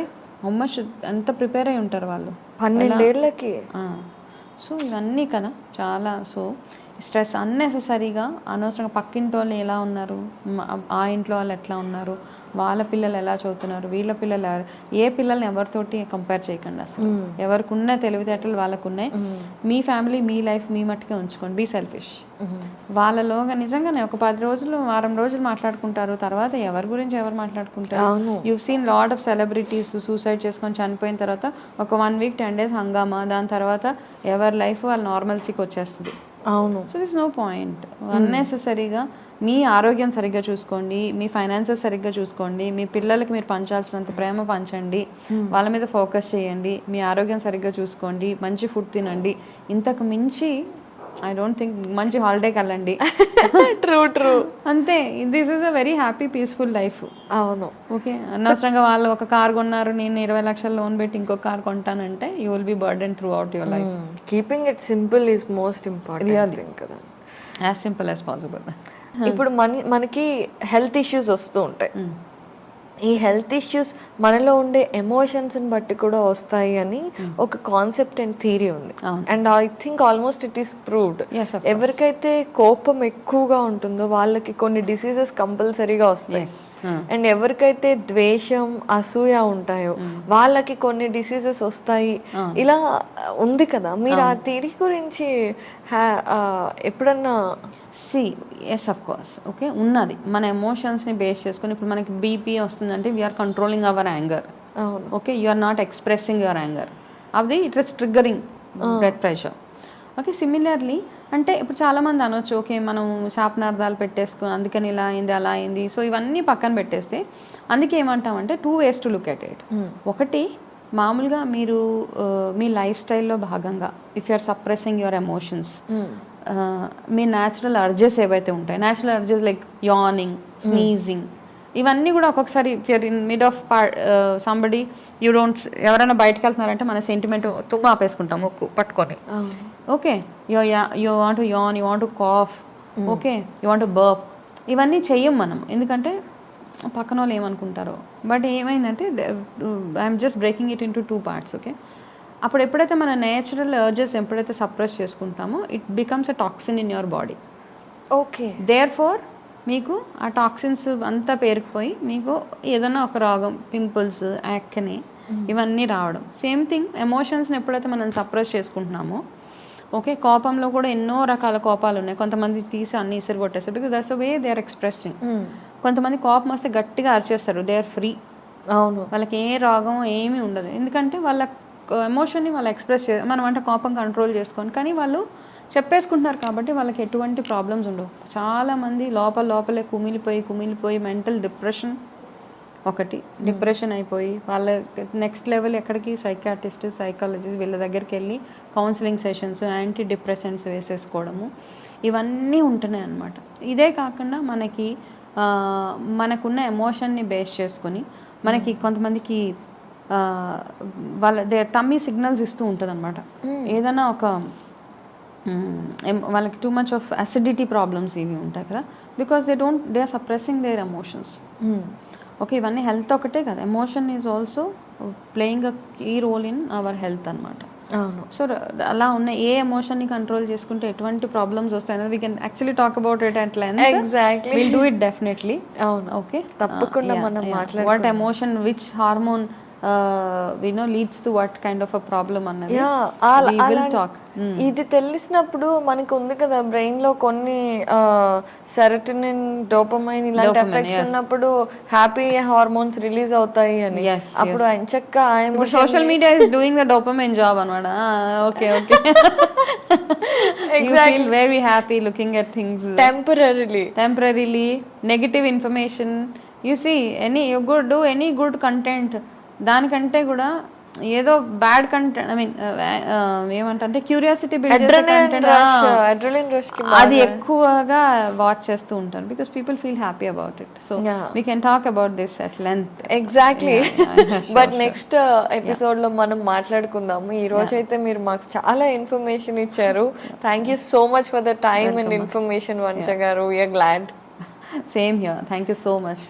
ఎంత ప్రిపేర్ అయి ఉంటారు వాళ్ళు 12 ఏళ్ళకి. సో ఇవన్నీ కదా చాలా. సో స్ట్రెస్ అన్నెసెసరీగా అనవసరంగా పక్కింటి వాళ్ళు ఎలా ఉన్నారు, ఆ ఇంట్లో వాళ్ళు ఎట్లా ఉన్నారు, వాళ్ళ పిల్లలు ఎలా చదువుతున్నారు, వీళ్ళ పిల్లలు ఏ పిల్లల్ని ఎవరితోటి కంపేర్ చేయకండి అసలు. ఎవరికి ఉన్న తెలివితేటలు వాళ్ళకు ఉన్నాయి. మీ ఫ్యామిలీ మీ లైఫ్ మీ మట్టుకే ఉంచుకోండి. Be selfish. వాళ్ళలోగా నిజంగానే ఒక 10 రోజులు వారం రోజులు మాట్లాడుకుంటారు, తర్వాత ఎవరి గురించి ఎవరు మాట్లాడుకుంటారు. You seen lot of celebrities suicide చేసుకొని చనిపోయిన తర్వాత ఒక 1 వీక్ 10 days హంగామా, దాని తర్వాత ఎవరి లైఫ్ వాళ్ళ నార్మల్సీకి వచ్చేస్తుంది. అవును. So this no point. అన్నెసెసరీగా మీ ఆరోగ్యం సరిగ్గా చూసుకోండి, మీ ఫైనాన్సెస్ సరిగ్గా చూసుకోండి, మీ పిల్లలకి మీరు పంచాల్సినంత ప్రేమ పంచండి, వాళ్ళ మీద ఫోకస్ చేయండి, మీ ఆరోగ్యం సరిగ్గా చూసుకోండి, మంచి ఫుడ్ తినండి. ఇంతకు మించి ఐ డోంట్ థింక్ మంచి హాలిడేకి వెళ్ళండి. ట్రూ అంతే. This is a very happy peaceful life. అవును. ఓకే, అనవసరంగా వాళ్ళు ఒక కార్ కొన్నారు, నేను 20 లక్షల లోన్ పెట్టి ఇంకో కార్ కొంటానంటే you will be burden throughout your life. Keeping it simple is most important thing కదా. As simple as possible. ఇప్పుడు మనకి హెల్త్ ఇష్యూస్ వస్తూ ఉంటాయి. ఈ హెల్త్ ఇష్యూస్ మనలో ఉండే ఎమోషన్స్ని బట్టి కూడా వస్తాయి అని ఒక కాన్సెప్ట్ అండ్ థియరీ ఉంది. And I think almost it is proved. ఎవరికైతే కోపం ఎక్కువగా ఉంటుందో వాళ్ళకి కొన్ని డిసీజెస్ కంపల్సరీగా వస్తాయి. అండ్ ఎవరికైతే ద్వేషం అసూయ ఉంటాయో వాళ్ళకి కొన్ని డిసీజెస్ వస్తాయి. ఇలా ఉంది కదా. మీరు ఆ థియరీ గురించి ఎప్పుడన్నా ఎస్ అఫ్ కోర్స్. ఓకే, ఉన్నది. మన ఎమోషన్స్ని బేస్ చేసుకుని ఇప్పుడు మనకి బీపీ వస్తుందంటే we're controlling our anger. Okay, you are not expressing your anger. అది it is triggering blood pressure. Okay, similarly అంటే ఇప్పుడు చాలామంది అనొచ్చు, ఓకే మనం శాపనార్థాలు పెట్టేసుకుని అందుకని ఇలా అయింది అలా అయింది. సో ఇవన్నీ పక్కన పెట్టేస్తే అందుకే ఏమంటామంటే 2 ways to look at it. ఒకటి, మామూలుగా మీరు మీ లైఫ్ స్టైల్లో భాగంగా if you are suppressing your emotions, మీ న్యాచురల్ అర్జెస్ ఏవైతే ఉంటాయి, natural urges like yawning, sneezing, ఇవన్నీ కూడా ఒక్కొక్కసారి if you're in mid of somebody you don't, ఎవరైనా బయటకు వెళ్తున్నారంటే మన సెంటిమెంట్ తుమ్మ ఆపేసుకుంటాం ముక్కు పట్టుకొని. Okay, you want to yawn, you want to cough, okay, you want to burp. ఇవన్నీ చెయ్యం మనం, ఎందుకంటే పక్కన వాళ్ళు ఏమనుకుంటారో. బట్ ఏమైందంటే I'm just breaking it into 2 parts. Okay, అప్పుడు ఎప్పుడైతే మన నేచురల్ అర్జెస్ ఎప్పుడైతే సప్రెస్ చేసుకుంటామో it becomes a toxin in your body. Okay, therefore మీకు ఆ టాక్సిన్స్ అంతా పేరుకుపోయి మీకు ఏదైనా ఒక రోగం, పింపుల్స్, యాక్ని, ఇవన్నీ రావడం. సేమ్ థింగ్ ఎమోషన్స్ని ఎప్పుడైతే మనం సప్రెస్ చేసుకుంటున్నామో, ఓకే, కోపంలో కూడా ఎన్నో రకాల కోపాలు ఉన్నాయి. కొంతమంది తీసి అన్ని ఇసురు కొట్టేస్తారు because that's the way they are expressing. కొంతమంది కోపం వస్తే గట్టిగా అరిచేస్తారు, దే ఆర్ ఫ్రీ. అవును, వాళ్ళకి ఏ రోగం ఏమీ ఉండదు, ఎందుకంటే వాళ్ళ ఎమోషన్ని వాళ్ళు ఎక్స్ప్రెస్ మనం అంటే కోపం కంట్రోల్ చేసుకొని, కానీ వాళ్ళు చెప్పేసుకుంటున్నారు కాబట్టి వాళ్ళకి ఎటువంటి ప్రాబ్లమ్స్ ఉండవు. చాలామంది లోపలే కుమిలిపోయి మెంటల్ డిప్రెషన్, ఒకటి డిప్రెషన్ అయిపోయి వాళ్ళ నెక్స్ట్ లెవెల్ ఎక్కడికి సైకాట్రిస్ట్, సైకాలజిస్ట్ వీళ్ళ దగ్గరికి వెళ్ళి కౌన్సిలింగ్ సెషన్స్, యాంటీ డిప్రెసెంట్స్ వేసేసుకోవడము, ఇవన్నీ ఉంటున్నాయి అన్నమాట. ఇదే కాకుండా మనకున్న ఎమోషన్ని బేస్ చేసుకొని మనకి కొంతమందికి వాళ్ళ టమ్మీ సిగ్నల్స్ ఇస్తూ ఉంటుంది అనమాట. ఏదైనా ఒక వాళ్ళకి too much of acidity problems ఇవి ఉంటాయి కదా, because they are suppressing their emotions. Okay, ఇవన్నీ హెల్త్ ఒకటే కదా, emotion is also playing a key role in our health అనమాట. అవును. సో అలా ఉన్న ఏ ఎమోషన్ని కంట్రోల్ చేసుకుంటే ఎటువంటి ప్రాబ్లమ్స్ వస్తాయో we can actually talk about it at length. Exactly, will do it definitely. అవును, ఓకే, తప్పకుండా మనం మాట్లాడుకుందాం. What emotion, which hormone leads to what kind of a problem అన్నది we will talk. ఇది తెలిసినప్పుడు మనకు ఉంది కదా బ్రెయిన్ లో కొన్ని సెరటోనిన్, డోపమైన్ ఇలాంటి ఎఫెక్ట్స్ ఉన్నప్పుడు హ్యాపీ హార్మోన్స్ రిలీజ్ అవుతాయి అని. అప్పుడు ఎంచక్క social media is doing the dopamine job అన్నమాట. Okay okay, you feel very happy looking at things temporarily. Negative information, you see, you do any good content, దానికంటే కూడా ఏదో బ్యాడ్ కంటెంట్, ఐ మీన్ ఏమంటే క్యూరియాసిటీ బిల్డ్ చేసే కంటెంట్ అది ఎక్కువగా వాచ్ చేస్తూ ఉంటారు because people feel happy about it. So we can talk about this at length. Exactly, but next episode లో మనం మాట్లాడుకుందాము. ఈ రోజు అయితే మీరు మాకు చాలా ఇన్ఫర్మేషన్ ఇచ్చారు. Thank you so much for the time and information Vamsha గారు. We're glad. Same here, thank you so much.